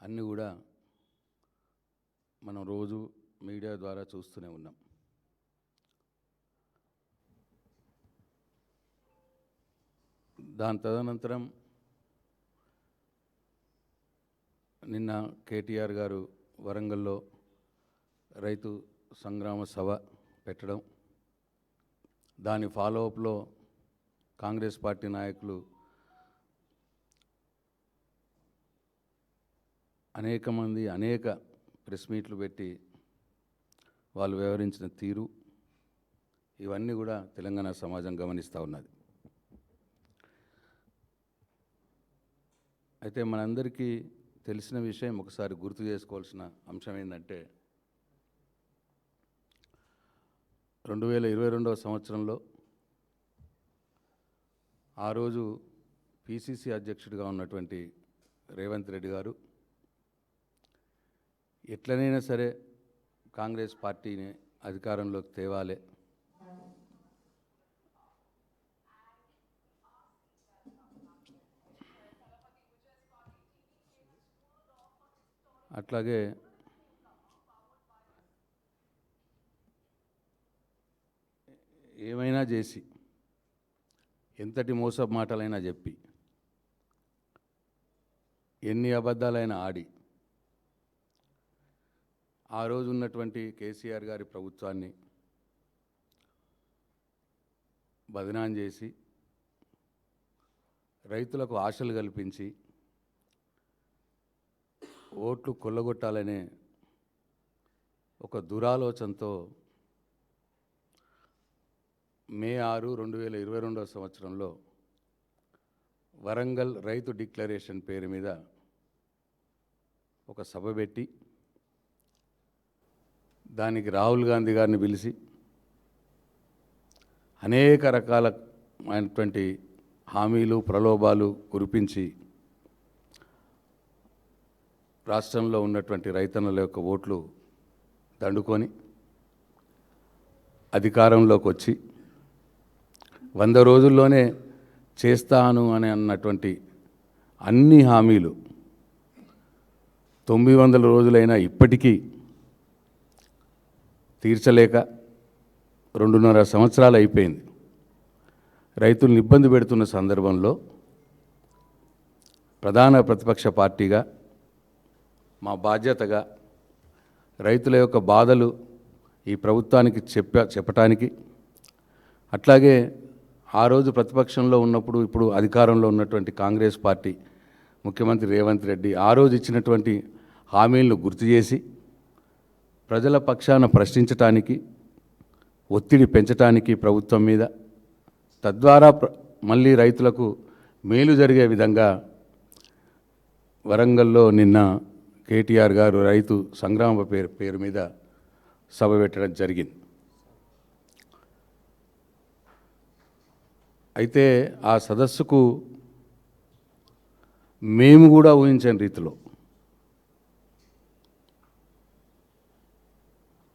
అన్నీ కూడా మనం రోజు మీడియా ద్వారా చూస్తూనే ఉన్నాం. దాని తదనంతరం నిన్న కేటీఆర్ గారు వరంగల్లో రైతు సంగ్రామ సభ పెట్టడం, దాని ఫాలోఅప్లో కాంగ్రెస్ పార్టీ నాయకులు అనేక మంది అనేక ప్రెస్ మీట్లు పెట్టి వాళ్ళు వ్యవహరించిన తీరు, ఇవన్నీ కూడా తెలంగాణ సమాజం గమనిస్తూ ఉన్నది. అయితే మనందరికీ తెలిసిన విషయం, ఒకసారి గుర్తు చేసుకోవాల్సిన అంశం ఏంటంటే 2022వ సంవత్సరంలో ఆ రోజు పిసిసి అధ్యక్షుడిగా ఉన్నటువంటి రేవంత్ రెడ్డి గారు ఎట్లనైనా సరే కాంగ్రెస్ పార్టీని అధికారంలోకి తేవాలి, అట్లాగే ఏమైనా చేసి ఎంతటి మోసపు మాటలైనా చెప్పి ఎన్ని అబద్ధాలైనా ఆడి ఆ రోజు ఉన్నటువంటి కేసీఆర్ గారి ప్రభుత్వాన్ని బదనాం చేసి రైతులకు ఆశలు కల్పించి ఓట్లు కొల్లగొట్టాలనే ఒక దురాలోచనతో మే 6, 2022వ సంవత్సరంలో వరంగల్ రైతు డిక్లరేషన్ పేరు మీద ఒక సభ పెట్టి దానికి రాహుల్ గాంధీ గారిని పిలిచి అనేక రకాలైనటువంటి హామీలు ప్రలోభాలు కురిపించి రాష్ట్రంలో ఉన్నటువంటి రైతన్నల యొక్క ఓట్లు దండుకొని అధికారంలోకి వచ్చి 100 రోజుల్లోనే చేస్తాను అని అన్నటువంటి అన్ని హామీలు 900 రోజులైనా ఇప్పటికీ తీర్చలేక 2.5 సంవత్సరాలు అయిపోయింది. రైతులను ఇబ్బంది పెడుతున్న సందర్భంలో ప్రధాన ప్రతిపక్ష పార్టీగా మా బాధ్యతగా రైతుల యొక్క బాధలు ఈ ప్రభుత్వానికి చెప్పటానికి, అట్లాగే ఆ రోజు ప్రతిపక్షంలో ఉన్నప్పుడు ఇప్పుడు అధికారంలో ఉన్నటువంటి కాంగ్రెస్ పార్టీ ముఖ్యమంత్రి రేవంత్ రెడ్డి ఆ రోజు ఇచ్చినటువంటి హామీలను గుర్తు చేసి ప్రజల పక్షాన ప్రశ్నించటానికి, ఒత్తిడి పెంచటానికి ప్రభుత్వం మీద, తద్వారా మళ్ళీ రైతులకు మేలు జరిగే విధంగా వరంగల్లో నిన్న కేటీఆర్ గారు రైతు సంగ్రామ పేరు మీద సభ పెట్టడం జరిగింది. అయితే ఆ సదస్సుకు మేము కూడా ఊహించని రీతిలో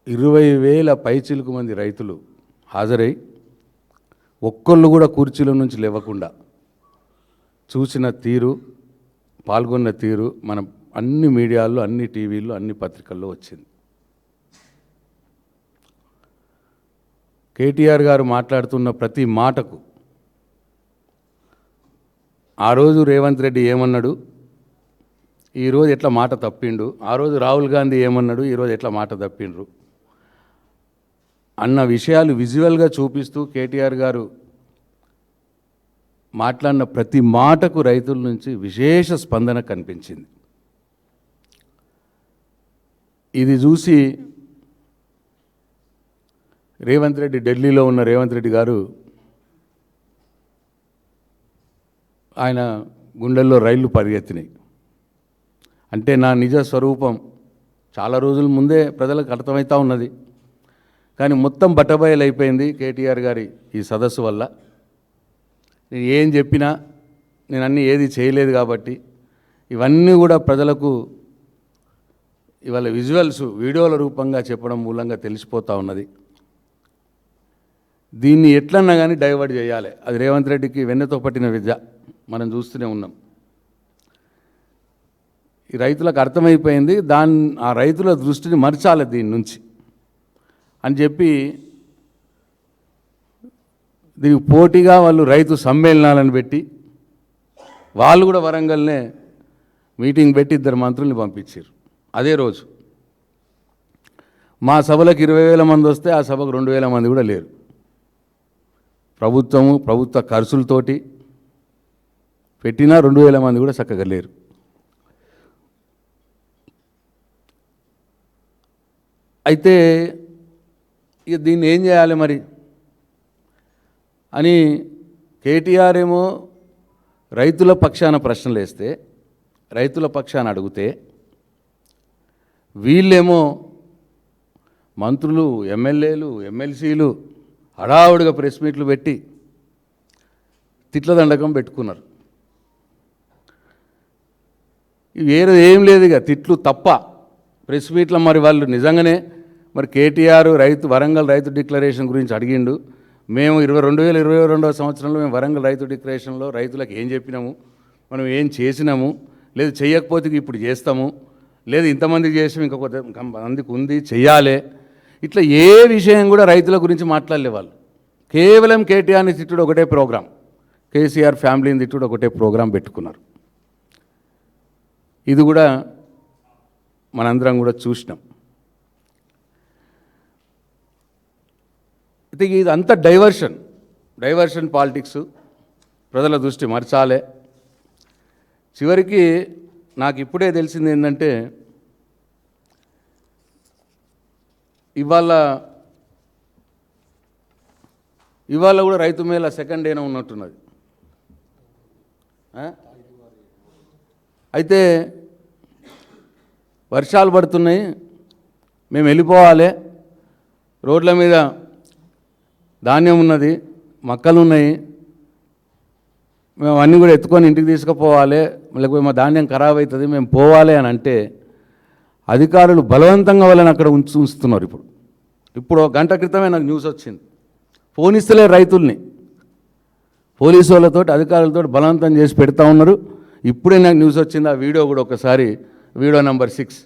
20,000 పైచిలుకు మంది రైతులు హాజరై ఒక్కళ్ళు కూడా కుర్చీల నుంచి లేవకుండా చూసిన తీరు, పాల్గొన్న తీరు మన అన్ని మీడియాల్లో, అన్ని టీవీల్లో, అన్ని పత్రికల్లో వచ్చింది. కేటీఆర్ గారు మాట్లాడుతున్న ప్రతి మాటకు ఆ రోజు రేవంత్ రెడ్డి ఏమన్నాడు, ఈరోజు ఎట్లా మాట తప్పిండు, ఆ రోజు రాహుల్ గాంధీ ఏమన్నాడు, ఈరోజు ఎట్లా మాట తప్పిండ్రు అన్న విషయాలు విజువల్గా చూపిస్తూ కేటీఆర్ గారు మాట్లాడిన ప్రతి మాటకు రైతుల నుంచి విశేష స్పందన కనిపించింది. ఇది చూసి ఢిల్లీలో ఉన్న రేవంత్ రెడ్డి గారు ఆయన గుండెల్లో రైళ్లు పరిగెత్తినాయి. అంటే నా నిజ స్వరూపం చాలా రోజుల ముందే ప్రజలకు అర్థమవుతూ ఉన్నది, కానీ మొత్తం బట్టబయలైపోయింది కేటీఆర్ గారి ఈ సదస్సు వల్ల. నేను ఏం చెప్పినా నేను అన్నీ ఏది చేయలేదు కాబట్టి ఇవన్నీ కూడా ప్రజలకు ఇవాళ విజువల్స్, వీడియోల రూపంగా చెప్పడం మూలంగా తెలిసిపోతూ ఉన్నది. దీన్ని ఎట్లన్నా కానీ డైవర్ట్ చేయాలి, అది రేవంత్ రెడ్డికి వెన్నెతో పట్టిన విద్య మనం చూస్తూనే ఉన్నాం. ఈ రైతులకు అర్థమైపోయింది, ఆ రైతుల దృష్టిని మరచాలి దీని నుంచి అని చెప్పి దీనికి పోటీగా వాళ్ళు రైతు సమ్మేళనాలను పెట్టి వాళ్ళు కూడా వరంగల్నే మీటింగ్ పెట్టి 2 మంత్రుల్ని పంపించారు. అదే రోజు మా సభలకు 20,000 మంది వస్తే ఆ సభకు 2,000 మంది కూడా లేరు. ప్రభుత్వ ఖర్చులతోటి పెట్టినా 2,000 మంది కూడా చక్కగా లేరు. అయితే ఇక దీన్ని ఏం చేయాలి మరి అని కేటీఆర్ ఏమో రైతుల పక్షాన ప్రశ్నలు వేస్తే, రైతుల పక్షాన అడిగితే, వీళ్ళేమో మంత్రులు, ఎమ్మెల్యేలు, ఎమ్మెల్సీలు హడావుడిగా ప్రెస్ మీట్లు పెట్టి తిట్ల దండకం పెట్టుకున్నారు. వేరే ఏం లేదు, ఇక తిట్లు తప్ప ప్రెస్ మీట్లో. మరి వాళ్ళు నిజంగానే మరి కేటీఆర్ వరంగల్ రైతు డిక్లరేషన్ గురించి అడిగిండు. మేము 2022వ సంవత్సరంలో మేము వరంగల్ రైతు డిక్లరేషన్లో రైతులకు ఏం చెప్పినాము, మనం ఏం చేసినాము, లేదు చేయకపోతే ఇప్పుడు చేస్తాము, లేదు ఇంతమందికి చేసాము ఇంకొక మందికి ఉంది చెయ్యాలి, ఇట్లా ఏ విషయం కూడా రైతుల గురించి మాట్లాడలే వాళ్ళు. కేవలం కేటీఆర్ని తిట్టుడు ఒకటే ప్రోగ్రాం, కేసీఆర్ ఫ్యామిలీని తిట్టుడు ఒకటే ప్రోగ్రాం పెట్టుకున్నారు. ఇది కూడా మనందరం కూడా చూసినాం. అయితే ఇదంతా డైవర్షన్ పాలిటిక్స్, ప్రజల దృష్టి మరచాలే. చివరికి నాకు ఇప్పుడే తెలిసింది ఏంటంటే, ఇవాళ కూడా రైతు మేళ సెకండ్ డేనే ఉన్నట్టున్నది. అయితే వర్షాలు పడుతున్నాయి, మేము వెళ్ళిపోవాలి, రోడ్ల మీద ధాన్యం ఉన్నది, మక్కలు ఉన్నాయి, మేము అన్నీ కూడా ఎత్తుకొని ఇంటికి తీసుకుపోవాలి, లేకపోతే మా ధాన్యం ఖరాబ్ అవుతుంది, మేము పోవాలి అని అంటే అధికారులు బలవంతంగా వాళ్ళని అక్కడ ఉంచుతున్నారు. ఇప్పుడు గంట క్రితమే నాకు న్యూస్ వచ్చింది, ఫోన్ ఇస్తలే రైతుల్ని, పోలీసు వాళ్ళతో అధికారులతో బలవంతం చేసి పెడతా ఉన్నారు. ఇప్పుడే నాకు న్యూస్ వచ్చింది, ఆ వీడియో కూడా ఒకసారి, వీడియో నంబర్ 6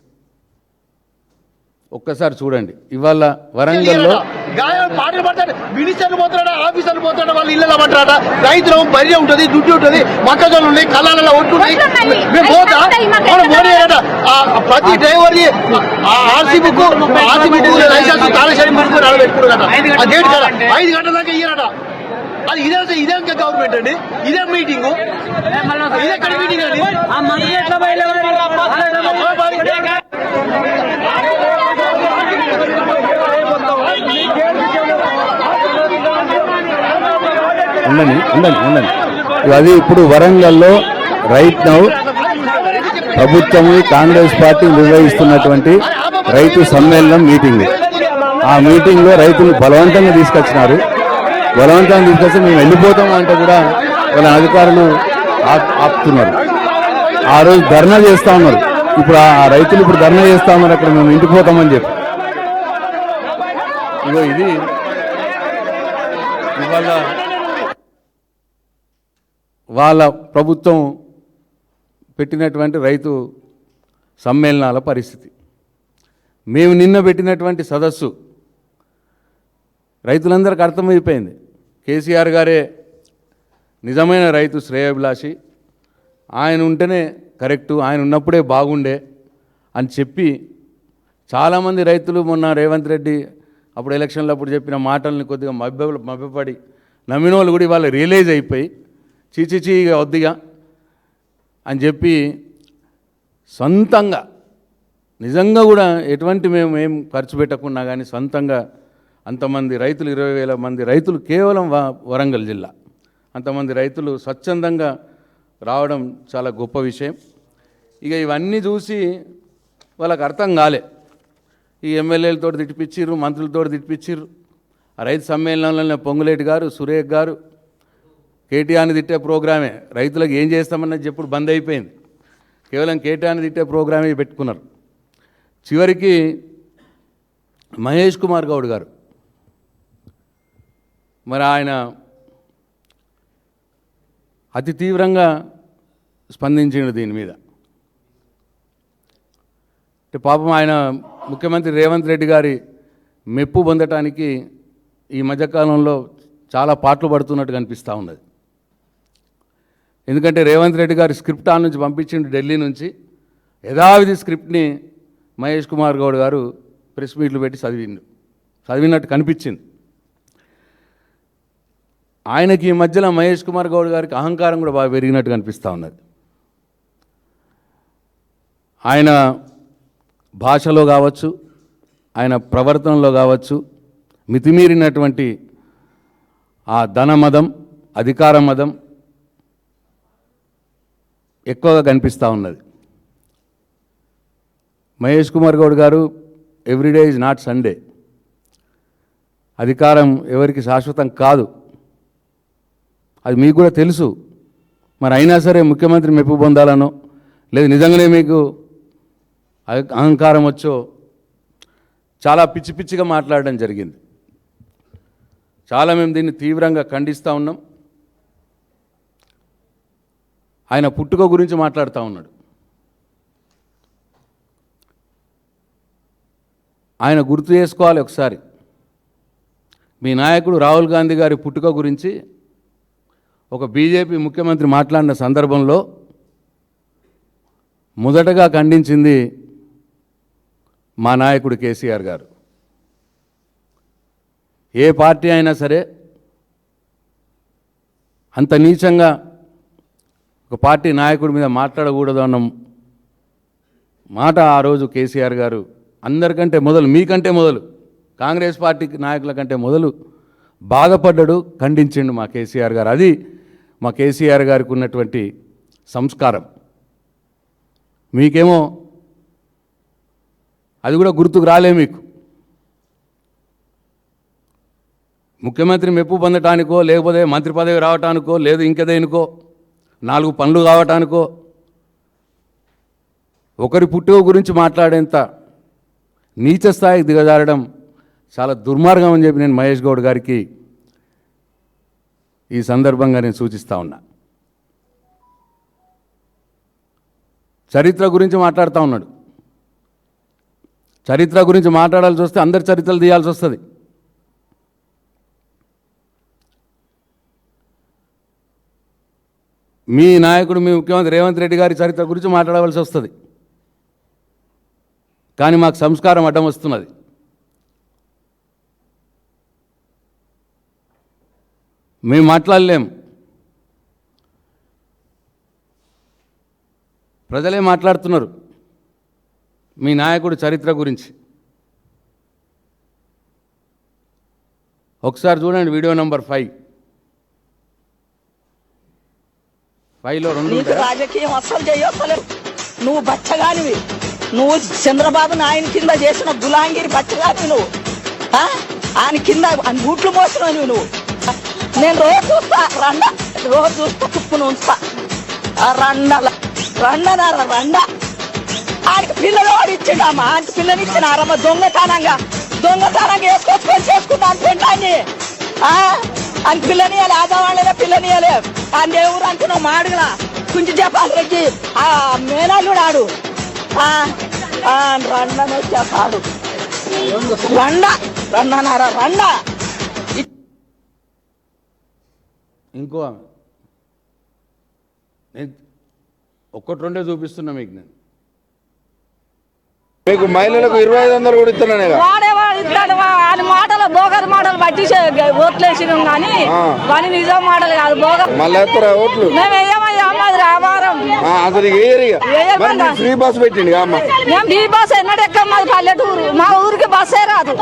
ఒక్కసారి చూడండి. ఇవాళ వరంగల్లో మినిస్టర్లు పోతాడా, ఆఫీసర్లు పోతాడా, వాళ్ళు ఇళ్ళలో పట్టాడా, రైతులు బర్రె ఉంటుంది, దుడ్డు ఉంటుంది, మొక్కజొన్నలు ఉన్నాయి, కళ్ళాలలో ఒట్టున్నాయి, మేము పోతా మోడీ ప్రతి డ్రైవర్ ఆర్సీ బుక్ లైసెన్స్ తాళశాలి పెట్టుకున్నాడట. ఆ డేట్ కదా 5 గంటల దాకా ఇయ్యారట. అది ఇదే గవర్నమెంట్ అండి, ఇదే మీటింగ్, ఇదే ఎక్కడ మీటింగ్ అండి. ఉండండి. అది ఇప్పుడు వరంగల్లో రైట్ నౌ ప్రభుత్వం కాంగ్రెస్ పార్టీ నిర్వహిస్తున్నటువంటి రైతు సమ్మేళనం మీటింగ్. ఆ మీటింగ్లో రైతులు బలవంతంగా తీసుకొచ్చినారు. బలవంతంగా తీసుకొచ్చి మేము వెళ్ళిపోతాము అంటే కూడా వాళ్ళ అధికారులు ఆపుతున్నారు. ఆ రోజు ధర్నా చేస్తూ ఉన్నారు. ఇప్పుడు ఆ రైతులు ఇప్పుడు ధర్నా చేస్తూ ఉన్నారు, అక్కడ మేము ఇంటికి పోతామని చెప్పి. ఇది ఇవాళ వాళ్ళ ప్రభుత్వం పెట్టినటువంటి రైతు సమ్మేళనాల పరిస్థితి. మేము నిన్న పెట్టినటువంటి సదస్సు రైతులందరికీ అర్థమైపోయింది. కేసీఆర్ గారే నిజమైన రైతు శ్రేయోభిలాషి, ఆయన ఉంటేనే కరెక్టు, ఆయన ఉన్నప్పుడే బాగుండే అని చెప్పి చాలామంది రైతులు మొన్న రేవంత్ రెడ్డి అప్పుడు ఎలక్షన్లో అప్పుడు చెప్పిన మాటల్ని కొద్దిగా మభ్యపడి నమ్మిన వాళ్ళు కూడా ఇవాళ రియలైజ్ అయిపోయి చీచిచి వద్దిగా అని చెప్పి సొంతంగా నిజంగా కూడా ఎటువంటి మేము ఏం ఖర్చు పెట్టకుండా కానీ సొంతంగా అంతమంది రైతులు 20,000 మంది రైతులు కేవలం వరంగల్ జిల్లా అంతమంది రైతులు స్వచ్ఛందంగా రావడం చాలా గొప్ప విషయం. ఇక ఇవన్నీ చూసి వాళ్ళకి అర్థం కాలే. ఈ ఎమ్మెల్యేలతో తిట్టిపిచ్చిర్రు, మంత్రులతో తిట్టిపిచ్చిర్రు. ఆ రైతు సమ్మేళనంలో పొంగులేటి గారు, సురేఖ్ గారు కేటీఆర్ని తిట్టే ప్రోగ్రామే, రైతులకు ఏం చేస్తామన్నది చెప్పుడు బంద్ అయిపోయింది. కేవలం కేటీఆర్ని తిట్టే ప్రోగ్రామే పెట్టుకున్నారు. చివరికి మహేష్ కుమార్ గౌడ్ గారు మరి ఆయన అతి తీవ్రంగా స్పందించిండు దీని మీద. అంటే పాపం ఆయన ముఖ్యమంత్రి రేవంత్ రెడ్డి గారి మెప్పు పొందటానికి ఈ మధ్యకాలంలో చాలా పాటలు పడుతున్నట్టు కనిపిస్తూ ఉన్నది. ఎందుకంటే రేవంత్ రెడ్డి గారి స్క్రిప్ట్ ఆ నుంచి పంపించిండు ఢిల్లీ నుంచి, యథావిధి స్క్రిప్ట్ని మహేష్ కుమార్ గౌడ్ గారు ప్రెస్ మీట్లు పెట్టి చదివినట్టు కనిపించింది. ఆయనకి ఈ మధ్యలో మహేష్ కుమార్ గౌడ్ గారికి అహంకారం కూడా బాగా పెరిగినట్టు కనిపిస్తూ ఉన్నది. ఆయన భాషలో కావచ్చు, ఆయన ప్రవర్తనలో కావచ్చు, మితిమీరినటువంటి ఆ ధనమదం, అధికార మదం ఎక్కువగా కనిపిస్తూ ఉన్నది. మహేష్ కుమార్ గౌడ్ గారు ఎవ్రీడే ఈజ్ నాట్ సండే. అధికారం ఎవరికి శాశ్వతం కాదు, అది మీకు కూడా తెలుసు. మరి అయినా సరే ముఖ్యమంత్రి మెప్పు పొందాలనో లేదు నిజంగానే మీకు అహంకారం వచ్చో చాలా పిచ్చి పిచ్చిగా మాట్లాడడం జరిగింది. చాలా మేము దీన్ని తీవ్రంగా ఖండిస్తూ ఉన్నాం. ఆయన పుట్టుక గురించి మాట్లాడుతూ ఉన్నాడు. ఆయన గుర్తు చేసుకోవాలి ఒకసారి. మీ నాయకుడు రాహుల్ గాంధీ గారి పుట్టుక గురించి ఒక బీజేపీ ముఖ్యమంత్రి మాట్లాడిన సందర్భంలో మొదటగా ఖండించింది మా నాయకుడు కేసీఆర్ గారు. ఏ పార్టీ అయినా సరే అంత నీచంగా ఒక పార్టీ నాయకుడి మీద మాట్లాడకూడదు అన్న మాట ఆ రోజు కేసీఆర్ గారు అందరికంటే మొదలు, మీకంటే మొదలు, కాంగ్రెస్ పార్టీ నాయకుల కంటే మొదలు బాధపడ్డాడు, ఖండించిండు మా కేసీఆర్ గారు. అది మా కేసీఆర్ గారికి ఉన్నటువంటి సంస్కారం. మీకేమో అది కూడా గుర్తుకు రాలే. మీకు ముఖ్యమంత్రి మెప్పు పొందటానికో, లేకపోతే మంత్రి పదవి రావటానికో, లేదు ఇంకేదేనికో, 4 పనులు కావటానికో, ఒకరి పుట్టుక గురించి మాట్లాడేంత నీచ స్థాయికి దిగజారడం చాలా దుర్మార్గం అని చెప్పి నేను మహేష్ గౌడ్ గారికి ఈ సందర్భంగా నేను సూచిస్తూ ఉన్నా. చరిత్ర గురించి మాట్లాడుతూ ఉన్నాడు. చరిత్ర గురించి మాట్లాడాల్సి వస్తే అందరి చరిత్రలు తీయాల్సి వస్తుంది. మీ నాయకుడు, మీ ముఖ్యమంత్రి రేవంత్ రెడ్డి గారి చరిత్ర గురించి మాట్లాడవలసి వస్తుంది. కానీ మాకు సంస్కారం అడ్డం వస్తున్నది. మేము మాట్లాడలేం, ప్రజలే మాట్లాడుతున్నారు మీ నాయకుడు చరిత్ర గురించి. ఒకసారి చూడండి వీడియో నంబర్ 5లో 2 నీకు రాజకీయం అస్సలు చేయొస్తలేవు. నువ్వు బచ్చగానివి. నువ్వు చంద్రబాబు నాయన కింద చేసిన గులాంగిరి బచ్చగానివి నువ్వు. ఆయన కింద బూట్లు మోసినవి నువ్వు. నేను రోజు చూస్తా, రోజు చూస్తా, తుప్పును ఉంచుతా. రండ ఆయనకి పిల్లలు ఓడిచ్చిండమ్మా. ఆయనకి పిల్లనిచ్చినారమ్మ. దొంగతనంగా వేసుకొచ్చుకొని చేసుకున్నాను పెంటాన్ని. ఆయన పిల్లనియాలి, ఆదవాళ్ళనే పిల్లనియాలి. ఆ దేవుడు అంటున్నావు మాడుగులా కుంచి చెప్పాలి రెడ్డి. ఆ మేనాళ్ళు ఆడు రండనే చెప్పాడు. రండ ఇంకో నేను 1-2 చూపిస్తున్నా మీకు. నేను మీకు మహిళలకు 2500 కూడా ఇస్తున్నానే. వాడేవాడు ఇస్తాడు. ఆయన మాటలు బోగర్ మాటలు పట్టి ఓట్లేసినాం కానీ వాని నిజం మాటలు కాదు. బోగర్ మళ్ళీ ఎత్తారా ఓట్లు? మేము వేయమయ్యా, మాది రామారం. అసలు ఫ్రీ బస్ పెట్టిండి అమ్మ. మేము ఈ బస్ ఎన్నడూ ఎక్కం. మాది పల్లెటూరు, మా ఊరికి బస్సే రాదు.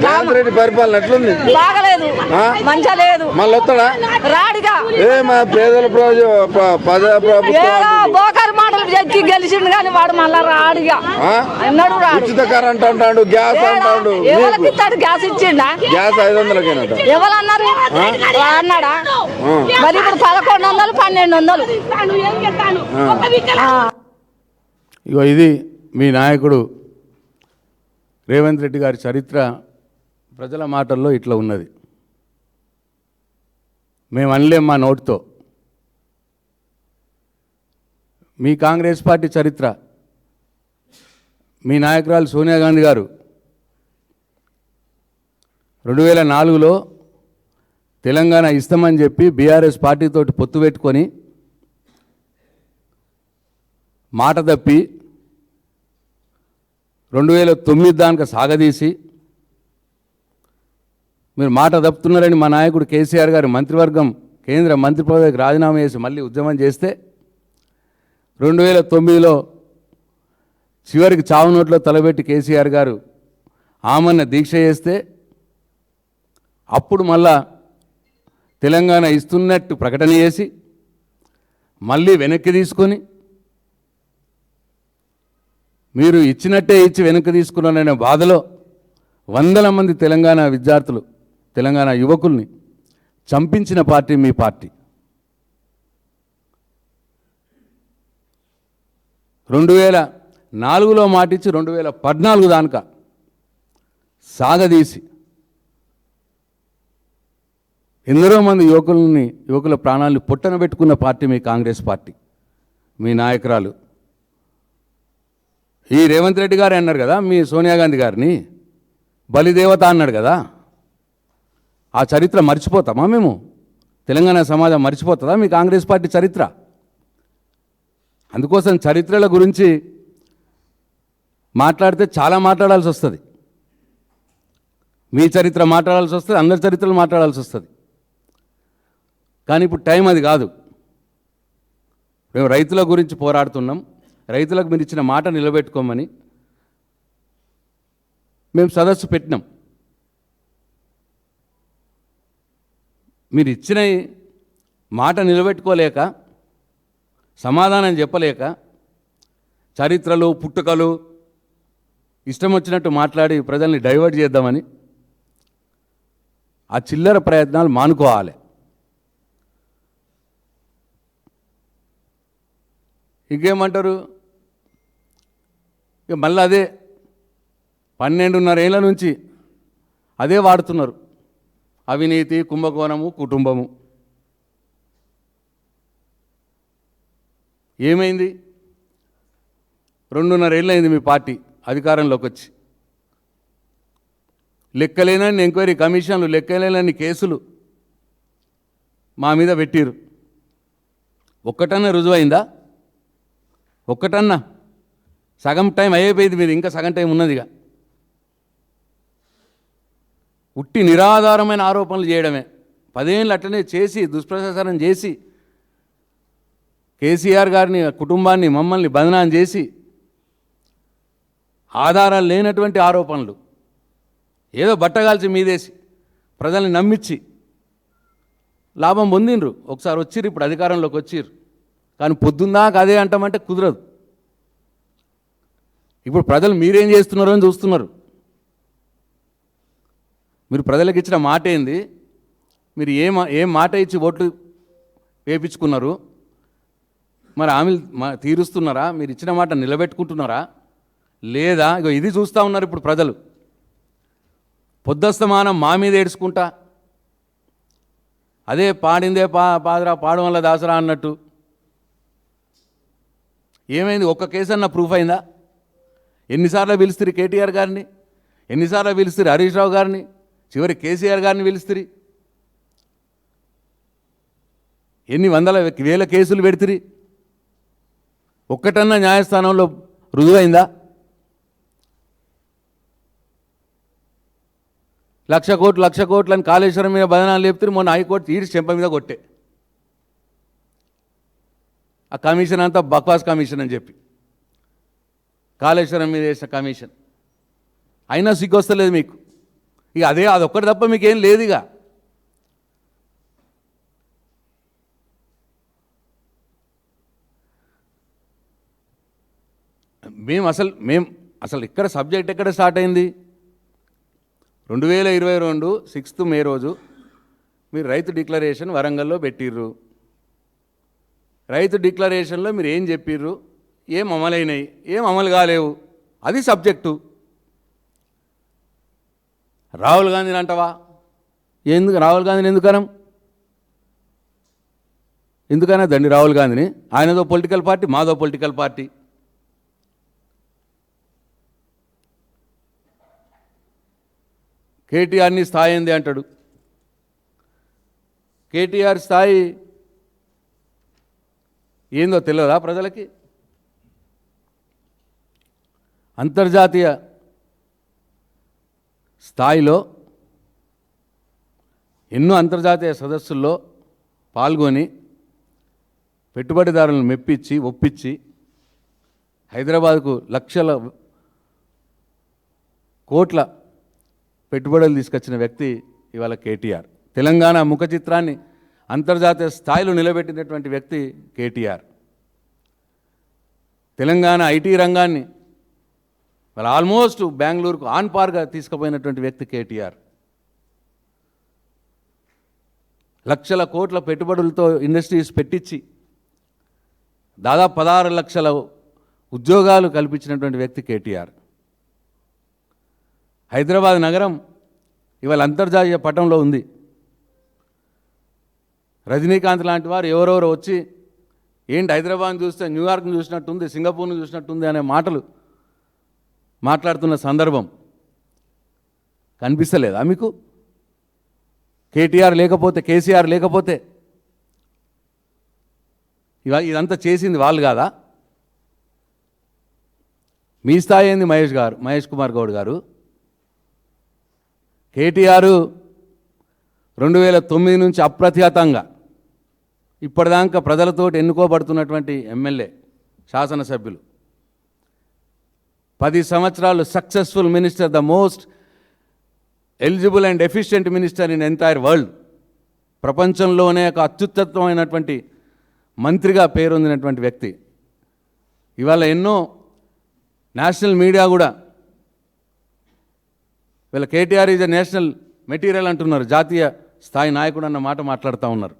రేవంత్ రెడ్డి పరిపాలన ఎట్లుంది? బాగలేదు, మంచిగా లేదు. మళ్ళీ వస్తాడా? రాడిగా మా పేదల ఏదో బోకర్ మాటలు ఎక్కి గెలిచిండు కానీ వాడు మళ్ళా రాడిగా. ఉచిత కరెంట్ అంటాడు, గ్యాస్ అంటాడు. ఎవరికి ఇస్తాడు? గ్యాస్ ఇచ్చిండా? గ్యాస్ 500కేనట. ఎవరన్నారు? అన్నాడా? మరి ఇప్పుడు 1100, 1200. ఇగో ఇది మీ నాయకుడు రేవంత్ రెడ్డి గారి చరిత్ర ప్రజల మాటల్లో ఇట్లా ఉన్నది. మేము అనలేం మా నోటితో. మీ కాంగ్రెస్ పార్టీ చరిత్ర మీ నాయకురాలు సోనియా గాంధీ గారు 2004లో తెలంగాణ ఇస్తామని చెప్పి బీఆర్ఎస్ పార్టీతోటి పొత్తు పెట్టుకొని మాట తప్పి 2009 దానికి సాగదీసి మీరు మాట తప్పుతున్నారని మా నాయకుడు కేసీఆర్ గారి మంత్రివర్గం కేంద్ర మంత్రి పదవికి రాజీనామా చేసి మళ్ళీ ఉద్యమం చేస్తే 2009లో చివరికి చావు నోట్లో తలబెట్టి కేసీఆర్ గారు ఆమన్న దీక్ష చేస్తే అప్పుడు మళ్ళా తెలంగాణ ఇస్తున్నట్టు ప్రకటన చేసి మళ్ళీ వెనక్కి తీసుకొని మీరు ఇచ్చినట్టే ఇచ్చి వెనక్కి తీసుకున్నారనే బాధలో వందల మంది తెలంగాణ విద్యార్థులు తెలంగాణ యువకుల్ని చంపించిన పార్టీ మీ పార్టీ. 2004లో మాటిచ్చి 2014 దానిక సాగదీసి ఎందరో మంది యువకుల ప్రాణాలను పొట్టన పెట్టుకున్న పార్టీ మీ కాంగ్రెస్ పార్టీ. మీ నాయకురాలు ఈ రేవంత్ రెడ్డి గారు అన్నారు కదా మీ సోనియా గాంధీ గారిని బలిదేవత అన్నాడు కదా. ఆ చరిత్ర మర్చిపోతామా మేము? తెలంగాణ సమాజం మర్చిపోతుందా మీ కాంగ్రెస్ పార్టీ చరిత్ర? అందుకోసం చరిత్రల గురించి మాట్లాడితే చాలా మాట్లాడాల్సి వస్తుంది. మీ చరిత్ర మాట్లాడాల్సి వస్తుంది, అందరి చరిత్రలు మాట్లాడాల్సి వస్తుంది. కానీ ఇప్పుడు టైం అది కాదు. మేము రైతుల గురించి పోరాడుతున్నాం. రైతులకు మీరు ఇచ్చిన మాట నిలబెట్టుకోమని మేము సదస్సు పెట్టినాం. మీరు ఇచ్చిన మాట నిలబెట్టుకోలేక సమాధానం చెప్పలేక చరిత్రలు పుట్టుకలు ఇష్టం వచ్చినట్టు మాట్లాడి ప్రజల్ని డైవర్ట్ చేద్దామని ఆ చిల్లర ప్రయత్నాలు మానుకోవాలి. ఇంకేమంటారు? ఇక మళ్ళీ అదే 12.5 ఏళ్ళ నుంచి అదే వాడుతున్నారు. అవినీతి, కుంభకోణము, కుటుంబము. ఏమైంది? 2.5 ఏళ్ళైంది మీ పార్టీ అధికారంలోకి వచ్చి. లెక్కలేనన్ని ఎంక్వైరీ కమిషన్లు, లెక్కలేనన్ని కేసులు మా మీద పెట్టిరు. ఒక్కటన్నా రుజువైందా? ఒక్కటన్నా? సగం టైం అయిపోయింది మీది, ఇంకా సగం టైం ఉన్నదిగా. ఉట్టి నిరాధారమైన ఆరోపణలు చేయడమే. 10 ఏళ్ళు అట్లనే చేసి దుష్ప్రచారం చేసి కేసీఆర్ గారిని, కుటుంబాన్ని, మమ్మల్ని బదనాం చేసి ఆధారాలు లేనటువంటి ఆరోపణలు ఏదో బట్టగాల్చి మీదేసి ప్రజల్ని నమ్మించి లాభం పొందిండ్రు. ఒకసారి వచ్చిర్రు, ఇప్పుడు అధికారంలోకి వచ్చిర్రు. కానీ పొద్దుందాక అదే అంటామంటే కుదరదు. ఇప్పుడు ప్రజలు మీరేం చేస్తున్నారో అని చూస్తున్నారు. మీరు ప్రజలకు ఇచ్చిన మాట ఏంది? మీరు ఏం మాట ఇచ్చి ఓట్లు వేయించుకున్నారు? మరి హామీలు తీరుస్తున్నారా? మీరు ఇచ్చిన మాట నిలబెట్టుకుంటున్నారా లేదా? ఇగో ఇది చూస్తూ ఉన్నారు ఇప్పుడు ప్రజలు. పొద్దస్తమానం మా మీద ఏడ్చుకుంటా అదే పాడిందే పాదరా పాడం వల్ల దాసరా అన్నట్టు. ఏమైంది? ఒక్క కేసు అన్న ప్రూఫ్ అయిందా? ఎన్నిసార్లు పిలుస్తారు కేటీఆర్ గారిని, ఎన్నిసార్లు పిలుస్తారు హరీష్ రావు గారిని, చివరి కేసీఆర్ గారిని పిలుస్తారు. ఎన్ని వందల వేల కేసులు పెడుతుంది. ఒక్కటన్నా న్యాయస్థానంలో రుజువైందా? 1,00,00,000 కోట్లని కాళేశ్వరం మీద బదనాలు లేపుతారు. మొన్న హైకోర్టు ఈడ్చి చెంప మీద కొట్టే. ఆ కమిషన్ అంతా బక్వాస్ కమిషన్ అని చెప్పి, కాళేశ్వరం మీద వేసిన కమిషన్ అయినా సిగ్గొస్తలేదు మీకు. ఇక అదొక్కటి తప్ప మీకేం లేదు. ఇక మేము అసలు ఇక్కడ సబ్జెక్ట్ ఎక్కడ స్టార్ట్ అయింది? 2022 6th మే రోజు మీరు రైతు డిక్లరేషన్ వరంగల్లో పెట్టిర్రు. రైతు డిక్లరేషన్లో మీరు ఏం చెప్పిర్రు, ఏం అమలైనాయి, ఏం అమలు కాలేవు, అది సబ్జెక్టు. రాహుల్ గాంధీని అంటవా? రాహుల్ గాంధీని ఎందుకన్నా దండి రాహుల్ గాంధీని? ఆయనదో పొలిటికల్ పార్టీ, మాదో పొలిటికల్ పార్టీ. కేటీఆర్ని స్థాయి ఏంది అంటాడు. కేటీఆర్ స్థాయి ఏందో తెలియదా ప్రజలకి? అంతర్జాతీయ స్థాయిలో ఎన్నో అంతర్జాతీయ సదస్సుల్లో పాల్గొని పెట్టుబడిదారులను మెప్పించి ఒప్పించి హైదరాబాద్కు లక్షల కోట్ల పెట్టుబడులు తీసుకొచ్చిన వ్యక్తి ఇవాళ కేటీఆర్. తెలంగాణ ముఖ చిత్రాన్ని అంతర్జాతీయ స్థాయిలో నిలబెట్టినటువంటి వ్యక్తి కేటీఆర్. తెలంగాణ ఐటీ రంగాన్ని వాళ్ళు ఆల్మోస్ట్ బెంగళూరుకు ఆన్ పార్గా తీసుకుపోయినటువంటి వ్యక్తి కేటీఆర్. లక్షల కోట్ల పెట్టుబడులతో ఇండస్ట్రీస్ పెట్టించి దాదాపు 16 లక్షల ఉద్యోగాలు కల్పించినటువంటి వ్యక్తి కేటీఆర్. హైదరాబాద్ నగరం ఇవాళ అంతర్జాతీయ పటంలో ఉంది. రజనీకాంత్ లాంటి వారు ఎవరెవరో వచ్చి ఏంటి హైదరాబాద్ని చూస్తే న్యూయార్క్ని చూసినట్టుంది, సింగపూర్ని చూసినట్టుంది అనే మాటలు మాట్లాడుతున్న సందర్భం కనిపిస్తలేదా మీకు? కేటీఆర్ లేకపోతే, కేసీఆర్ లేకపోతే ఇదంతా చేసింది వాళ్ళు కాదా? మీ స్థాయి ఏంది మహేష్ కుమార్ గౌడ్ గారు? కేటీఆర్ 2009 నుంచి అప్రతిహతంగా ఇప్పటిదాకా ప్రజలతోటి ఎన్నుకోబడుతున్నటువంటి ఎమ్మెల్యే, శాసనసభ్యులు, 10 సంవత్సరాలు successful minister, the most eligible and efficient minister in entire world, ప్రపంచంలోనే ఒక అత్యుత్తమైనటువంటి మంత్రిగా పేరొందినటువంటి వ్యక్తి. ఇవాళ ఎన్నో నేషనల్ మీడియా కూడా వీళ్ళ KTR is a national material అంటున్నారు, జాతీయ స్థాయి నాయకుడు అన్న మాట మాట్లాడుతూ ఉన్నారు.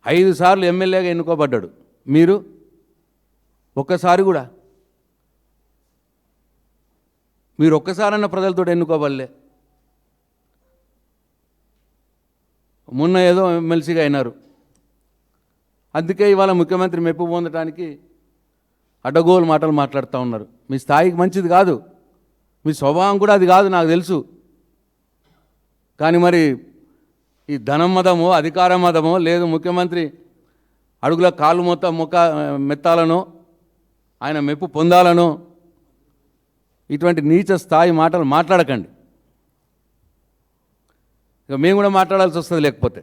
5 సార్లు ఎమ్మెల్యేగా ఎన్నుకోబడ్డాడు. మీరు ఒక్కసారి కూడా, మీరు ఒక్కసారన్న ప్రజలతో ఎన్నుకోబడలే. మొన్న ఏదో ఎమ్మెల్సీగా అయినారు. అందుకే ఇవాళ ముఖ్యమంత్రి మెప్పు పొందడానికి అడ్డగోలు మాటలు మాట్లాడుతూ ఉన్నారు. మీ స్థాయికి మంచిది కాదు, మీ స్వభావం కూడా అది కాదు, నాకు తెలుసు. కానీ మరి ఈ ధనం మదమో, అధికార మదమో, లేదు ముఖ్యమంత్రి అడుగుల కాలు మొత్తం మెత్తాలనో, ఆయన మెప్పు పొందాలనో ఇటువంటి నీచ స్థాయి మాటలు మాట్లాడకండి. ఇక మేము కూడా మాట్లాడాల్సి వస్తుంది లేకపోతే.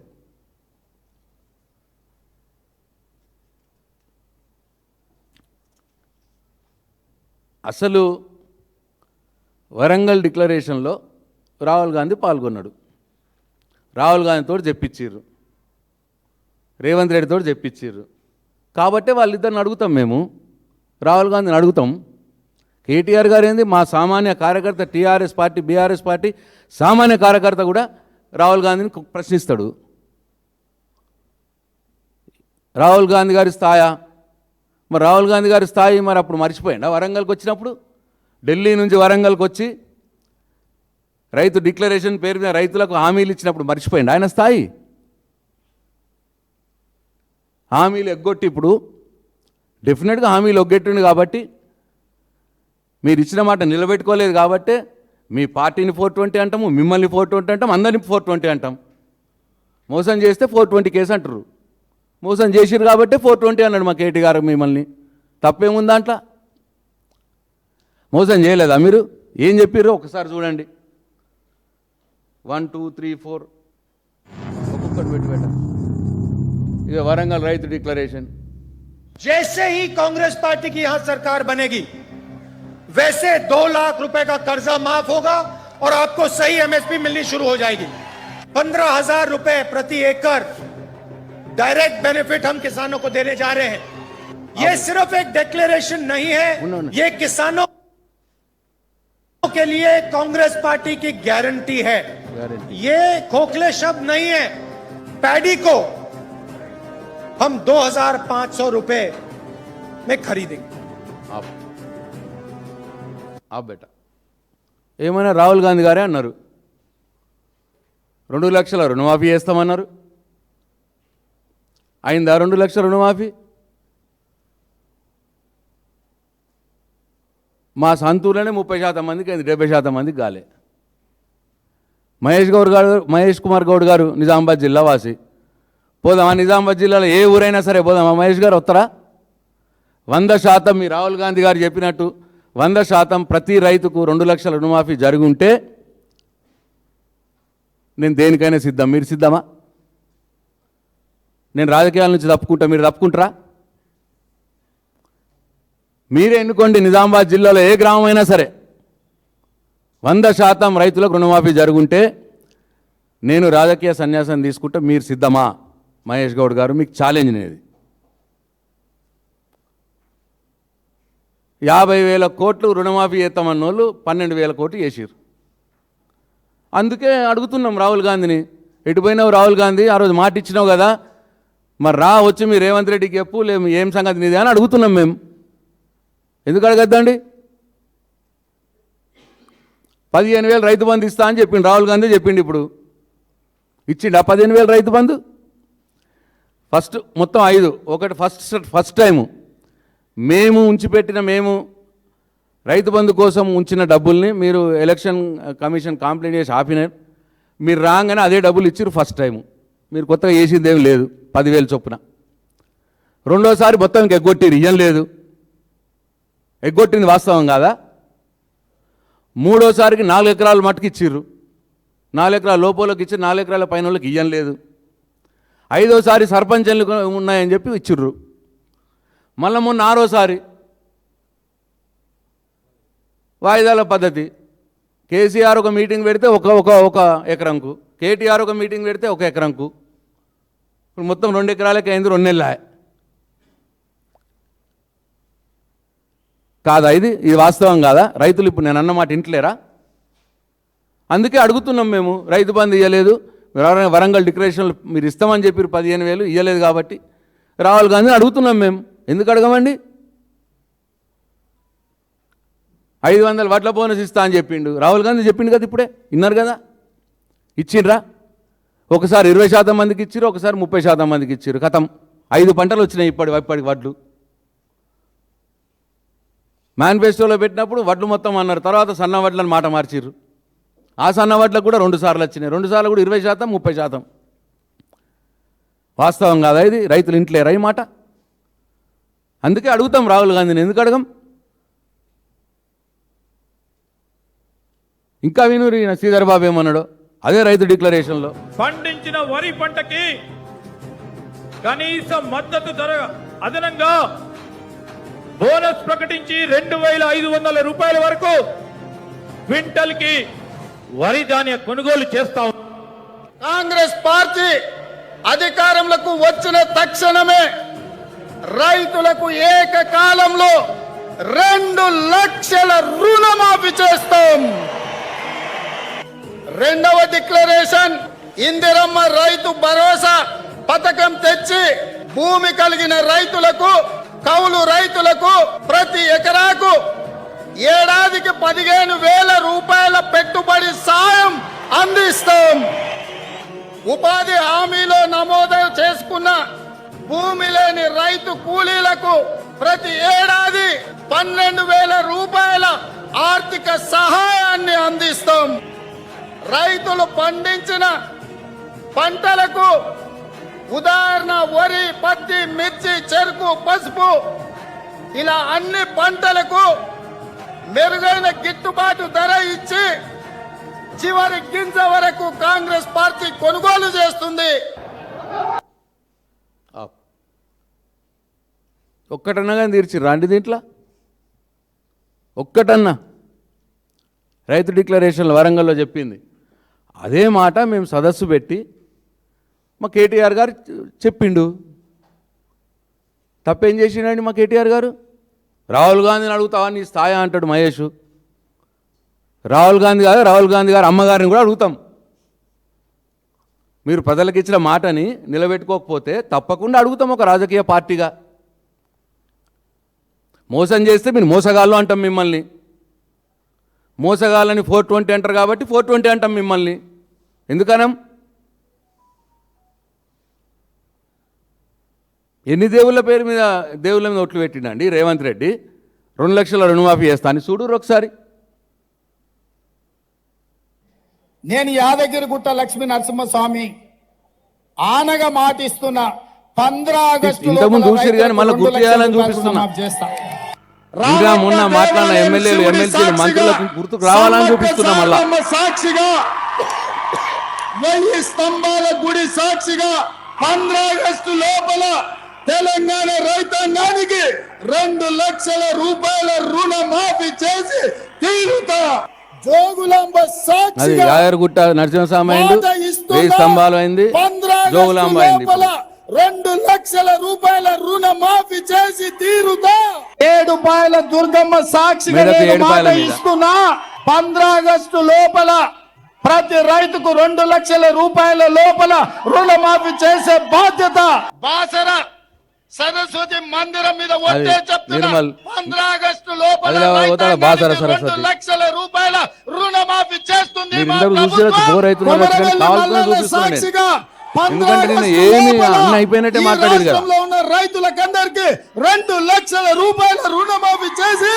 అసలు వరంగల్ డిక్లరేషన్లో రాహుల్ గాంధీ పాల్గొన్నాడు. రాహుల్ గాంధీతో చెప్పించారు, రేవంత్ రెడ్డితో చెప్పించారు. కాబట్టే వాళ్ళిద్దరిని అడుగుతాం, మేము రాహుల్ గాంధీని అడుగుతాం. కేటీఆర్ గారు ఏంది, మా సామాన్య కార్యకర్త, టీఆర్ఎస్ పార్టీ, బీఆర్ఎస్ పార్టీ సామాన్య కార్యకర్త కూడా రాహుల్ గాంధీని ప్రశ్నిస్తాడు. రాహుల్ గాంధీ గారి స్థాయా? మరి రాహుల్ గాంధీ గారి స్థాయి మరి అప్పుడు మర్చిపోయిండా? వరంగల్కి వచ్చినప్పుడు, ఢిల్లీ నుంచి వరంగల్కి వచ్చి రైతు డిక్లరేషన్ పేరు మీద రైతులకు హామీలు ఇచ్చినప్పుడు మర్చిపోయిండా ఆయన స్థాయి? హామీలు ఎగ్గొట్టి ఇప్పుడు డెఫినెట్గా హామీలు ఒగ్గెట్టిండు కాబట్టి, మీరు ఇచ్చిన మాట నిలబెట్టుకోలేదు కాబట్టి మీ పార్టీని 420 అంటాము, మిమ్మల్ని 420 అంటాం, అందరిని 420 అంటాం. మోసం చేస్తే 420 కేసు అంటారు. మోసం చేసిరు కాబట్టి 420 అన్నాడు మా కేటీ గారు. మిమ్మల్ని తప్పేముంది దాంట్లో? మోసం చేయలేదా మీరు? ఏం చెప్పారో ఒకసారి చూడండి. 1 2 3 4 ఒక్కొక్కటి పెట్ట ఇక వరంగల్ రైతు डिक्लेरेशन। जैसे ही कांग्रेस पार्टी की यहां सरकार बनेगी वैसे 2 लाख रुपए का कर्जा माफ होगा और आपको सही एमएसपी मिलनी शुरू हो जाएगी। 15,000 रुपए प्रति एकड़ डायरेक्ट बेनिफिट हम किसानों को देने जा रहे हैं। ये सिर्फ एक डिक्लेरेशन नहीं है, ये किसानों के लिए कांग्रेस पार्टी की गारंटी है। ये खोखले शब्द नहीं है। पैडी को हम 2,500 रुपए में खरीदेंगे। आप बेटा ఏమైనా రాహుల్ గాంధీ గారే అన్నారు 2 లక్షల రుణమాఫీ చేస్తామన్నారు. అయిందా 2 లక్షల రుణమాఫీ? మా సంతూరులోనే 30% మందికి అయింది, 70% మందికి కాలే. మహేష్ కుమార్ గౌడ్ గారు నిజామాబాద్ జిల్లా వాసి. పోదామా నిజామాబాద్ జిల్లాలో ఏ ఊరైనా సరే పోదామా మహేష్ గారు వస్తారా? 100% మీ రాహుల్ గాంధీ గారు చెప్పినట్టు 100% ప్రతి రైతుకు 2 లక్షల రుణమాఫీ జరిగి ఉంటే నేను దేనికైనా సిద్ధం. మీరు సిద్ధమా? నేను రాజకీయాల నుంచి తప్పుకుంటా, మీరు తప్పుకుంటారా? మీరే ఎన్నుకోండి. నిజామాబాద్ జిల్లాలో ఏ గ్రామం అయినా సరే 100% రైతులకు రుణమాఫీ జరుగుంటే నేను రాజకీయ సన్యాసం తీసుకుంటే మీరు సిద్ధమా? మహేష్ గౌడ్ గారు మీకు ఛాలెంజ్ అనేది. 50,000 కోట్లు రుణమాఫీ చేస్తామన్న వాళ్ళు 12,000 కోట్లు చేసిరు. అందుకే అడుగుతున్నాం రాహుల్ గాంధీని, ఎటుపోయినావు రాహుల్ గాంధీ? ఆ రోజు మాట ఇచ్చినావు కదా, మరి రా వచ్చి మీరు రేవంత్ రెడ్డికి చెప్పు, ఏం సంగతి నీది అని అడుగుతున్నాం మేము. ఎందుకు అడగద్దండి? 15,000 రైతు బంధు ఇస్తా అని చెప్పిండు రాహుల్ గాంధీ, చెప్పిండు. ఇప్పుడు ఇచ్చిండు ఆ 15,000 రైతు బంధు? మొత్తం 5. ఒకటి ఫస్ట్ టైము మేము మేము రైతు బంధు కోసం ఉంచిన డబ్బుల్ని మీరు ఎలక్షన్ కమిషన్ కంప్లైంట్ చేసి ఆపినారు. మీరు రాగానే అదే డబ్బులు ఇచ్చిరు ఫస్ట్ టైము. మీరు కొత్తగా చేసింది ఏం లేదు, 10,000 చొప్పున. రెండోసారి మొత్తం ఇంక ఎగ్గొట్టిరు, ఇయ్యం లేదు. ఎగ్గొట్టింది వాస్తవం కాదా? మూడోసారికి 4 ఎకరాల మట్టుకు ఇచ్చిర్రు, 4 ఎకరాల లోపలకి ఇచ్చి 4 ఎకరాల పైన వాళ్ళకి ఇయ్యం లేదు. 5ఓసారి సర్పంచ్లు ఉన్నాయని చెప్పి ఇచ్చిర్రు. మళ్ళీ మొన్న 6ఓసారి వాయిదాల పద్ధతి. కేసీఆర్ ఒక మీటింగ్ పెడితే ఒక ఎకరంకు, కేటీఆర్ ఒక మీటింగ్ పెడితే 1 ఎకరంకు. ఇప్పుడు మొత్తం 2 ఎకరాలకి అయింది, 2 నెలల. కాదా ఇది వాస్తవం కాదా? రైతులు ఇప్పుడు నేను అన్నమాట ఇంట్లేరా? అందుకే అడుగుతున్నాం మేము. రైతు బంధు ఇవ్వలేదు, వరంగల్ డిక్లరేషన్లు మీరు ఇస్తామని చెప్పారు 15,000, ఇవ్వలేదు కాబట్టి రాహుల్ గాంధీని అడుగుతున్నాం మేము. ఎందుకు అడగమండి? 500 వడ్ల బోనస్ ఇస్తా అని చెప్పిండు రాహుల్ గాంధీ, చెప్పిండు కదా, ఇప్పుడే విన్నారు కదా. ఇచ్చిండ్రా? ఒకసారి 20% మందికి ఇచ్చిర్రు, ఒకసారి 30% మందికి ఇచ్చిర్రు. కథం 5 పంటలు వచ్చినాయి ఇప్పటికి వడ్లు. మేనిఫెస్టోలో పెట్టినప్పుడు వడ్లు మొత్తం అన్నారు, తర్వాత సన్న వడ్లను మాట మార్చిర్రు. ఆ సన్న వడ్లకు కూడా 2 సార్లు వచ్చినాయి, 2 సార్లు కూడా 20%, 30%. వాస్తవం కాదా ఇది? రైతులు ఇంట్లేరా ఈ మాట? అందుకే అడుగుతాం రాహుల్ గాంధీని. ఎందుకు అడగం? ఇంకా వినూరి శ్రీధర్ బాబు ఏమన్నాడో అదే రైతు డిక్లరేషన్లో. పండించిన వరి పంటకి కనీస మద్దతు ధర అదనంగా బోనస్ ప్రకటించి 2,500 రూపాయల వరకు క్వింటల్ కి వరి ధాన్య కొనుగోలు చేస్తా ఉంది. కాంగ్రెస్ పార్టీ అధికారంలోకి వచ్చిన తక్షణమే రైతులకు ఏకకాలంలో 2 లక్షల రుణమాఫీ చేస్తాం. రెండవ డిక్లరేషన్ ఇందిరమ్మ రైతు భరోసా పథకం తెచ్చి భూమి కలిగిన రైతులకు, కౌలు రైతులకు ప్రతి ఎకరాకు ఏడాదికి 15,000 రూపాయల పెట్టుబడి సాయం అందిస్తాం. ఉపాధి హామీలో నమోదు చేసుకున్న భూమి లేని రైతు కూలీలకు ప్రతి ఏడాది 12,000 రూపాయల ఆర్థిక సహాయాన్ని అందిస్తాం. రైతులు పండించిన పంటలకు, ఉదాహరణ వరి, పత్తి, మిర్చి, చెరుకు, పసుపు, ఇలా అన్ని పంటలకు మెరుగైన గిట్టుబాటు ధర ఇచ్చి చివరి గింజ వరకు కాంగ్రెస్ పార్టీ కొనుగోలు చేస్తుంది. ఒక్కటన్నా కానీ తీర్చిర్రా అండి దీంట్లో? ఒక్కటన్నా రైతు డిక్లరేషన్లు వరంగల్లో చెప్పింది అదే మాట మేము సదస్సు పెట్టి మా కేటీఆర్ గారు చెప్పిండు. తప్పేం చేసిండండి మా కేటీఆర్ గారు? రాహుల్ గాంధీని అడుగుతావా నీ స్థాయి అంటాడు మహేష్. రాహుల్ గాంధీ గారు అమ్మగారిని కూడా అడుగుతాం. మీరు ప్రజలకు ఇచ్చిన మాటని నిలబెట్టుకోకపోతే తప్పకుండా అడుగుతాం ఒక రాజకీయ పార్టీగా. మోసం చేస్తే మీరు మోసగాళ్ళు అంటాం మిమ్మల్ని. మోసగాళ్ళని 420 అంటారు కాబట్టి 420 అంటాం మిమ్మల్ని. ఎందుకనం? ఎన్ని దేవుళ్ళ మీద ఒట్లు పెట్టిండండి రేవంత్ రెడ్డి? 2 లక్షల రుణమాఫీ చేస్తా అని చూడు ఒకసారి. నేను యాదగిరిగుట్ట లక్ష్మీ నరసింహస్వామి ఆనగా మాటిస్తున్నా 15 ఆగస్టు ఇంతకుముందు చూసిరు కానీ మళ్ళీ గుర్తు చేయాలని చూపిస్తున్నా. ఇంకా మొన్న మాట్లాడిన ఎమ్మెల్యేలు ఎమ్మెల్సీలు మంత్రులకు గుర్తుకు రావాలని చూపిస్తున్నా. మళ్ళా సాక్షిగా 1000 స్తంభాల గుడి సాక్షిగా 15 ఆగస్టు లోపల తెలంగాణ రైతాంగానికి 2 లక్షల రూపాయల రుణమాఫీ చేసి తీరుతా. జోగులాంబ అది సాక్షిగా యాదగిరిగుట్ట నరసింహస్వామి అయింది, 1000 స్తంభాలు అయింది, జోగులాంబ అయింది. 2 లక్షల రూపాయల రుణమాఫీ చేసి తీరుతా. 7 పాయల దుర్గమ్మ సాక్షిగా మిగతా నేను 7 మాట పాయల మీద. ఇస్తున్నా. 15 ఆగస్టు లోపల ప్రతి రైతుకు 2 లక్షల రూపాయల లోపల రుణమాఫీ చేసే బాధ్యత బాసర సరస్వతి మందిరం మీద ఒట్టే చెప్తున్నా. నిర్మల్ 15 ఆగస్టు లోపల అది పోతాడా బాసర రైతాంగానికి సరస్వతి? 2 లక్షల రూపాయల రుణమాఫీ చేస్తుంది మీరు మా ఇందరూ చూసిరా ప్రభుత్వం. బోర్ అవుతున్నారు కానీ కొమరవెల్లి కావాల్సిన మల్లన్న చూపిస్తున్నా నేను. సాక్షిగా 15 ఎందుకంటే నేను ఆగస్టు ఏమి లోపల అన్ని అయిపోయినట్టే ఈ మాట్లాడారు కదా. రాష్ట్రంలో ఉన్న రైతులకందరికీ 2 లక్షల రూపాయల రుణమాఫీ చేసి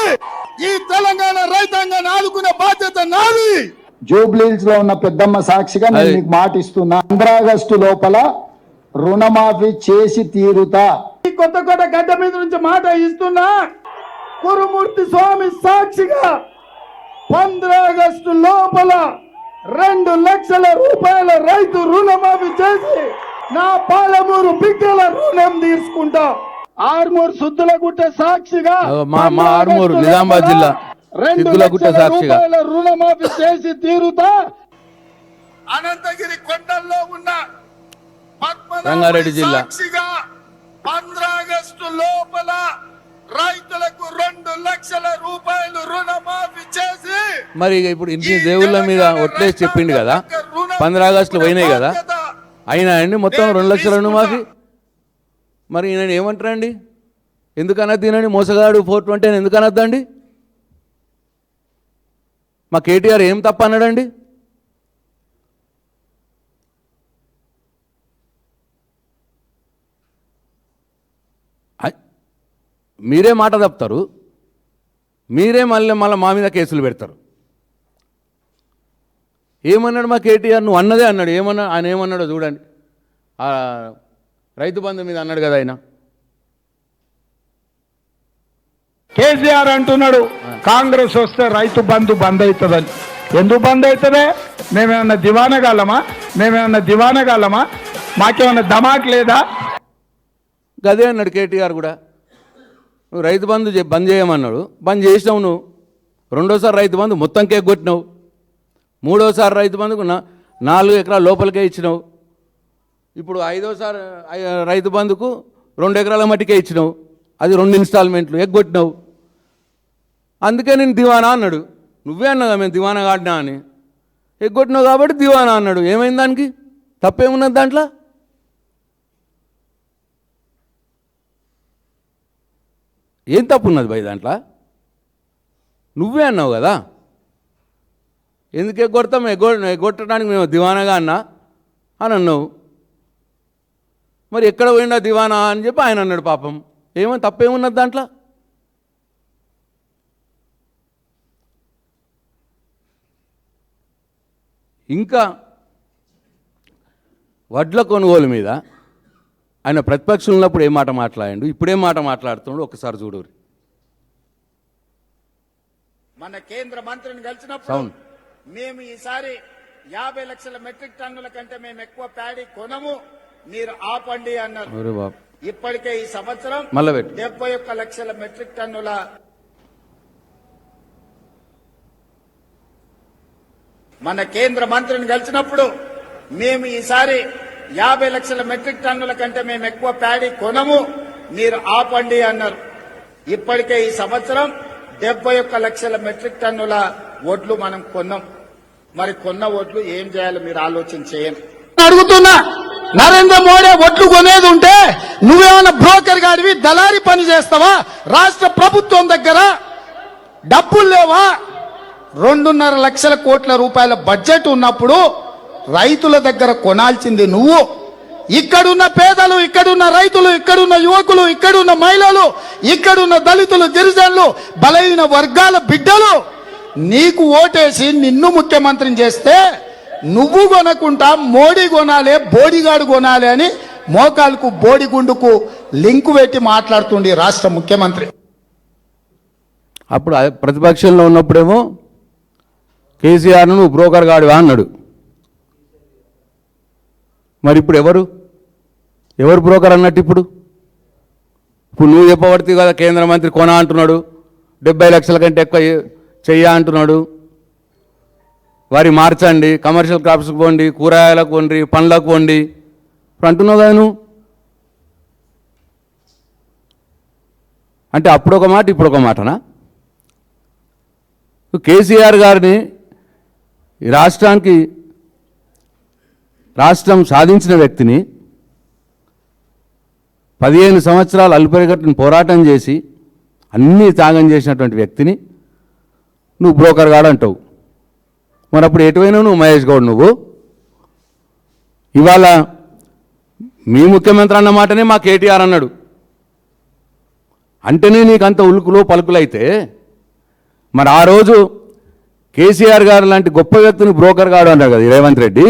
ఈ తెలంగాణ రైతాంగాన్ని ఆదుకునే బాధ్యత నాది. జూబ్లీహిల్స్ లో ఉన్న పెద్దమ్మ సాక్షిగా నేను అది. మీకు మాట ఇస్తున్నా. 15 ఆగస్టు లోపల రుణమాఫీ చేసి తీరుతా. ఈ కొత్త గడ్డ మీద నుంచి మాట ఇస్తున్నా. కురుమూర్తి స్వామి సాక్షిగా 15 ఆగస్టు లోపల 2 లక్షల రూపాయల రైతు రుణమాఫీ చేసి నా పాలమూరు బిడ్డల రుణం తీసుకుంటా. ఆర్మూరు సుద్దులగుట్ట సాక్షిగా మా ఆర్మూరు నిజామాబాద్ జిల్లా 2 సిద్దులగుట్ట లక్షల సాక్షిగా రూపాయల రుణమాఫీ చేసి తీరుతా. అనంతగిరి కొండల్లో ఉన్న రంగారెడ్డి జిల్లా. సాక్షిగా 15 ఆగస్టు లోపల రైతులకు 2 లక్షల రూపాయలు రుణమాఫీ చేసి మరి ఇప్పుడు ఇంటి దేవుళ్ళ మీద ఒట్లేసి చెప్పిండు కదా, 15 ఆగస్టులు పోయినాయి కదా, అయినా అండి మొత్తం 2 లక్షల రుణమాఫీ. మరి ఈయన ఏమంటారండి? ఎందుకనద్దు ఈయనని మోసగాడు 420 ఎందుకు అనద్దండి? మా కేటీఆర్ ఏం తప్ప అన్నాడండి? మీరే మాట తప్పుతారు, మీరే మళ్ళీ మా మీద కేసులు పెడతారు. ఏమన్నాడు మా కేటీఆర్? నువ్వు అన్నదే అన్నాడు. ఏమన్నా ఆయన ఏమన్నాడో చూడండి. రైతు బంధు మీద అన్నాడు కదా ఆయన. కేసీఆర్ అంటున్నాడు కాంగ్రెస్ వస్తే రైతు బంధు బంద్ అవుతుందని. ఎందుకు బంద్ అవుతుందే? మేమేమన్నా దివానగాలమా? మాకేమన్నా ధమాక్ లేదా? గదే అన్నాడు కేటీఆర్ కూడా. నువ్వు రైతు బంధు బంద్ చేయమన్నాడు, బంద్ చేసినావు నువ్వు. రెండోసారి రైతు బంధు మొత్తం కేక్ కొట్టినావు. మూడోసారి రైతు బంధుకు 4 ఎకరాల లోపలికే ఇచ్చినావు. ఇప్పుడు 5ఓసారి రైతు బంధుకు 2 ఎకరాల మట్టికే ఇచ్చినావు. అది 2 ఇన్స్టాల్మెంట్లు ఎగ్గొట్టినావు. అందుకే నేను దివానా అన్నాడు. నువ్వే అన్నావు మేము దివానా కాడినా అని. ఎగ్గొట్టినావు కాబట్టి దివానా అన్నాడు. ఏమైంది దానికి? తప్పేమున్నది దాంట్లో? ఏం తప్పు ఉన్నది భయ్ దాంట్లో? నువ్వే అన్నావు కదా. ఎందుకు ఎగ్గొడతాం? ఎగ్గొట్టడానికి మేము దివానాగా అన్నా అని అన్నావు. మరి ఎక్కడ పోయినా దివానా అని చెప్పి ఆయన అన్నాడు. పాపం ఏమని తప్పేమున్నది దాంట్లో? ఇంకా వడ్ల కొనుగోలు మీద ఆయన ప్రతిపక్షం ఉన్నప్పుడు ఏం మాట మాట్లాడాడు, ఇప్పుడేం మాట మాట్లాడుతున్నాడు ఒకసారి చూడు. మన కేంద్ర మంత్రిని కలిసినప్పుడు మేము ఈసారి 50 లక్షల మెట్రిక్ టన్నుల కంటే మేము ఎక్కువ ప్యాడీ కొనము, మీరు ఆపండి అన్నారు. ఇప్పటికే ఈ సంవత్సరం 71 లక్షల మెట్రిక్ టన్నుల మన కేంద్ర మంత్రిని కలిసినప్పుడు మేము ఈసారి 50 లక్షల మెట్రిక్ టన్నుల కంటే మేము ఎక్కువ ప్యాడీ కొనము, మీరు ఆపండి అన్నారు. ఇప్పటికే ఈ సంవత్సరం 71 లక్షల మెట్రిక్ టన్నుల ఓట్లు మనం కొన్నాం. మరి కొన్న ఓట్లు ఏం చేయాలో మీరు ఆలోచన చేయండి. అడుగుతున్నా, నరేంద్ర మోడీ ఓట్లు కొనేది ఉంటే నువ్వేమన్నా బ్రోకర్ గాడివి దళారీ పని చేస్తావా? రాష్ట్ర ప్రభుత్వం దగ్గర డబ్బులు లేవా? 2.5 లక్షల కోట్ల రూపాయల బడ్జెట్ ఉన్నప్పుడు రైతుల దగ్గర కొనాల్సింది నువ్వు. ఇక్కడున్న పేదలు, ఇక్కడున్న రైతులు, ఇక్కడున్న యువకులు, ఇక్కడున్న మహిళలు, ఇక్కడున్న దళితులు, గిరిజనులు, బలహీన వర్గాల బిడ్డలు నీకు ఓటేసి నిన్ను ముఖ్యమంత్రిని చేస్తే నువ్వు కొనకుండా మోడీ కొనాలి, బోడిగాడు కొనాలి అని మోకాలకు బోడిగుండుకు లింకు పెట్టి మాట్లాడుతుండే రాష్ట్ర ముఖ్యమంత్రి. అప్పుడు ప్రతిపక్షంలో ఉన్నప్పుడేమో కేసీఆర్ను నువ్వు బ్రోకర్ గాడివా అన్నాడు. మరి ఇప్పుడు ఎవరు బ్రోకర్ అన్నట్టు? ఇప్పుడు నువ్వు చెప్పబడుతుంది కదా, కేంద్ర మంత్రి కొన అంటున్నాడు, 70 లక్షల కంటే ఎక్కువ చెయ్య అంటున్నాడు. వారి మార్చండి, కమర్షియల్ క్రాప్స్కి పోండి, కూరగాయలకు పోండి, పండ్లకు పోండి ఇప్పుడు అంటున్నావు కదా నువ్వు. అంటే అప్పుడు ఒక మాట ఇప్పుడు ఒక మాటనా? కేసీఆర్ గారిని ఈ రాష్ట్రం సాధించిన వ్యక్తిని 15 సంవత్సరాలు అల్పరిగట్టును పోరాటం చేసి అన్నీ త్యాగం చేసినటువంటి వ్యక్తిని నువ్వు బ్రోకర్ గాడు అంటావు. మరి అప్పుడు ఎటువైనావు నువ్వు మహేష్ గౌడ్? నువ్వు ఇవాళ మీ ముఖ్యమంత్రి అన్న మాటనే మా కేటీఆర్ అన్నాడు అంటేనే నీకు అంత ఉలుకులో పలుకులైతే, మరి ఆ రోజు కేసీఆర్ గారు లాంటి గొప్ప వ్యక్తిని బ్రోకర్ గాడు అన్నాడు కదా రేవంత్ రెడ్డి.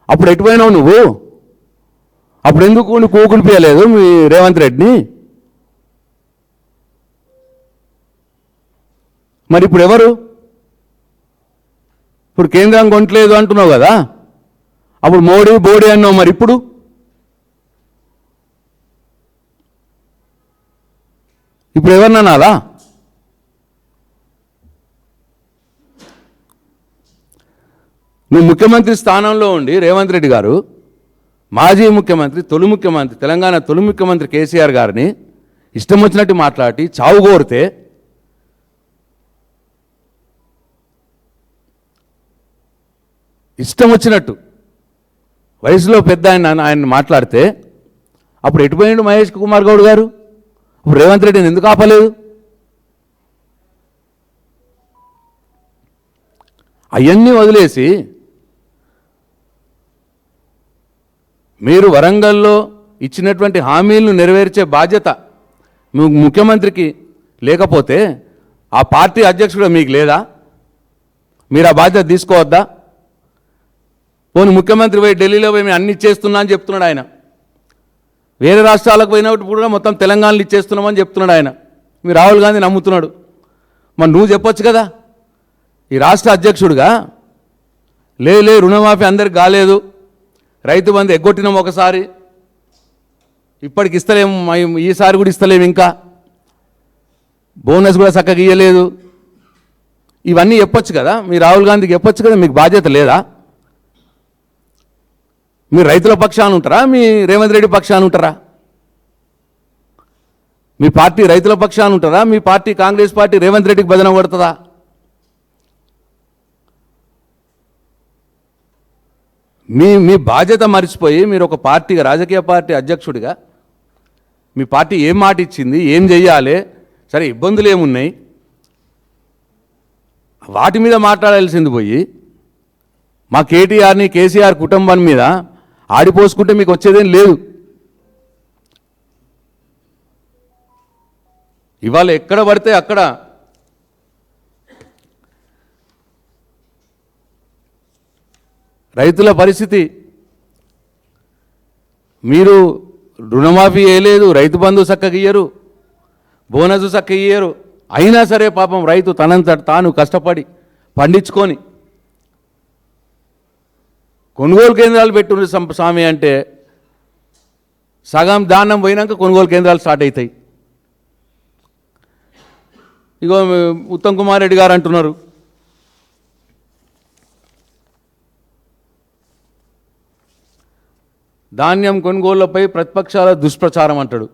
అప్పుడు ఎటువైనావు నువ్వు? అప్పుడు ఎందుకు నువ్వు కూకునిపించలేదు మీ రేవంత్ రెడ్డిని? మరి ఇప్పుడు ఎవరు? ఇప్పుడు కేంద్రం కొనట్లేదు అంటున్నావు కదా, అప్పుడు బోడీ అన్నావు. మరి ఇప్పుడు ఎవరినన్నాలా? నువ్వు ముఖ్యమంత్రి స్థానంలో ఉండి రేవంత్ రెడ్డి గారు మాజీ ముఖ్యమంత్రి, తొలి ముఖ్యమంత్రి, తెలంగాణ తొలి ముఖ్యమంత్రి కేసీఆర్ గారిని ఇష్టం వచ్చినట్టు మాట్లాడి చావు కోరితే ఇష్టం వచ్చినట్టు వయసులో పెద్ద ఆయన మాట్లాడితే అప్పుడు ఎటుపోయిండు మహేష్ కుమార్ గౌడ్ గారు? ఇప్పుడు రేవంత్ రెడ్డిని ఎందుకు ఆపలేదు? అవన్నీ వదిలేసి మీరు వరంగల్లో ఇచ్చినటువంటి హామీలను నెరవేర్చే బాధ్యత ముఖ్యమంత్రికి లేకపోతే ఆ పార్టీ అధ్యక్షుడు మీకు లేదా? మీరు ఆ బాధ్యత తీసుకోవద్దా? పోనీ ముఖ్యమంత్రి పోయి ఢిల్లీలో పోయి మేము అన్ని ఇచ్చేస్తున్నా అని చెప్తున్నాడు ఆయన. వేరే రాష్ట్రాలకు పోయినప్పుడు కూడా మొత్తం తెలంగాణలో ఇచ్చేస్తున్నామని చెప్తున్నాడు ఆయన. మీ రాహుల్ గాంధీ నమ్ముతున్నాడు. మరి నువ్వు చెప్పొచ్చు కదా ఈ రాష్ట్ర అధ్యక్షుడిగా, లే రుణమాఫీ అందరికి కాలేదు, రైతు బంధు ఎగ్గొట్టినాం ఒకసారి, ఇప్పటికి ఇస్తలేము, ఈసారి కూడా ఇస్తలేము, ఇంకా బోనస్ కూడా చక్కగా ఇవ్వలేదు, ఇవన్నీ చెప్పొచ్చు కదా. మీ రాహుల్ గాంధీకి చెప్పొచ్చు కదా. మీకు బాధ్యత లేదా? మీరు రైతుల పక్షాన ఉంటారా? మీ రేవంత్ రెడ్డి పక్షాన ఉంటారా? మీ పార్టీ రైతుల పక్షాన ఉంటారా? మీ పార్టీ కాంగ్రెస్ పార్టీ రేవంత్ రెడ్డికి బదనం కొడుతుందా? మీ బాధ్యత మర్చిపోయి మీరు ఒక పార్టీగా, రాజకీయ పార్టీ అధ్యక్షుడిగా మీ పార్టీ ఏం మాట ఇచ్చింది, ఏం చెయ్యాలి, సరే ఇబ్బందులు ఏమున్నాయి, వాటి మీద మాట్లాడాల్సింది పోయి మా కేటీఆర్ని, కేసీఆర్ కుటుంబం మీద ఆడిపోసుకుంటే మీకు వచ్చేదేం లేదు. ఇవాళ ఎక్కడ పడితే అక్కడ రైతుల పరిస్థితి, మీరు రుణమాఫీ వేయలేదు, రైతు బంధు చక్కగా ఇయ్యరు, బోనస్ చక్కగా ఇయ్యరు, అయినా సరే పాపం రైతు తనంతట తాను కష్టపడి పండించుకొని కొనుగోలు కేంద్రాలు పెట్టుకుని స్వామి అంటే సగం దానం పోయినాక కొనుగోలు కేంద్రాలు స్టార్ట్ అవుతాయి. ఇగో ఉత్తమ్ కుమార్ రెడ్డి గారు అంటున్నారు, ధాన్యం కొనుగోళ్లపై ప్రతిపక్షాల దుష్ప్రచారం అంటాడు.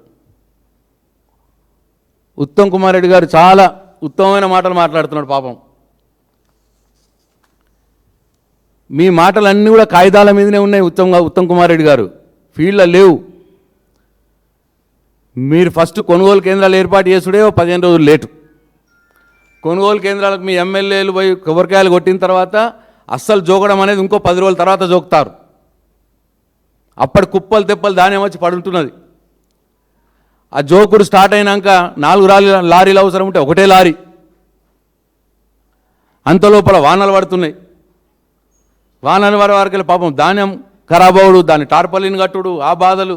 ఉత్తమ్ కుమార్ రెడ్డి గారు చాలా ఉత్తమమైన మాటలు మాట్లాడుతున్నాడు పాపం. మీ మాటలన్నీ కూడా కాగితాల మీదనే ఉన్నాయి. ఉత్తమ్ కుమార్ రెడ్డి గారు ఫీల్డ్లో లేవు. మీరు ఫస్ట్ కొనుగోలు కేంద్రాలు ఏర్పాటు చేసుడే 15 రోజులు లేటు. కొనుగోలు కేంద్రాలకు మీ ఎమ్మెల్యేలు పోయి కొబ్బరికాయలు కొట్టిన తర్వాత అస్సలు జోగడం అనేది ఇంకో 10 రోజుల తర్వాత జోగుతారు. అప్పటి కుప్పలు తెప్పలు ధాన్యం వచ్చి పడుంటున్నది. ఆ జోకుడు స్టార్ట్ అయినాక 4 లారీలు అవసరం ఉంటే ఒకటే లారీ. అంత లోపల వానలు పడుతున్నాయి. వానల వరకు పాపం ధాన్యం ఖరాబ్ అవడు, దాన్ని టార్పలిన్ కట్టుడు, ఆ బాధలు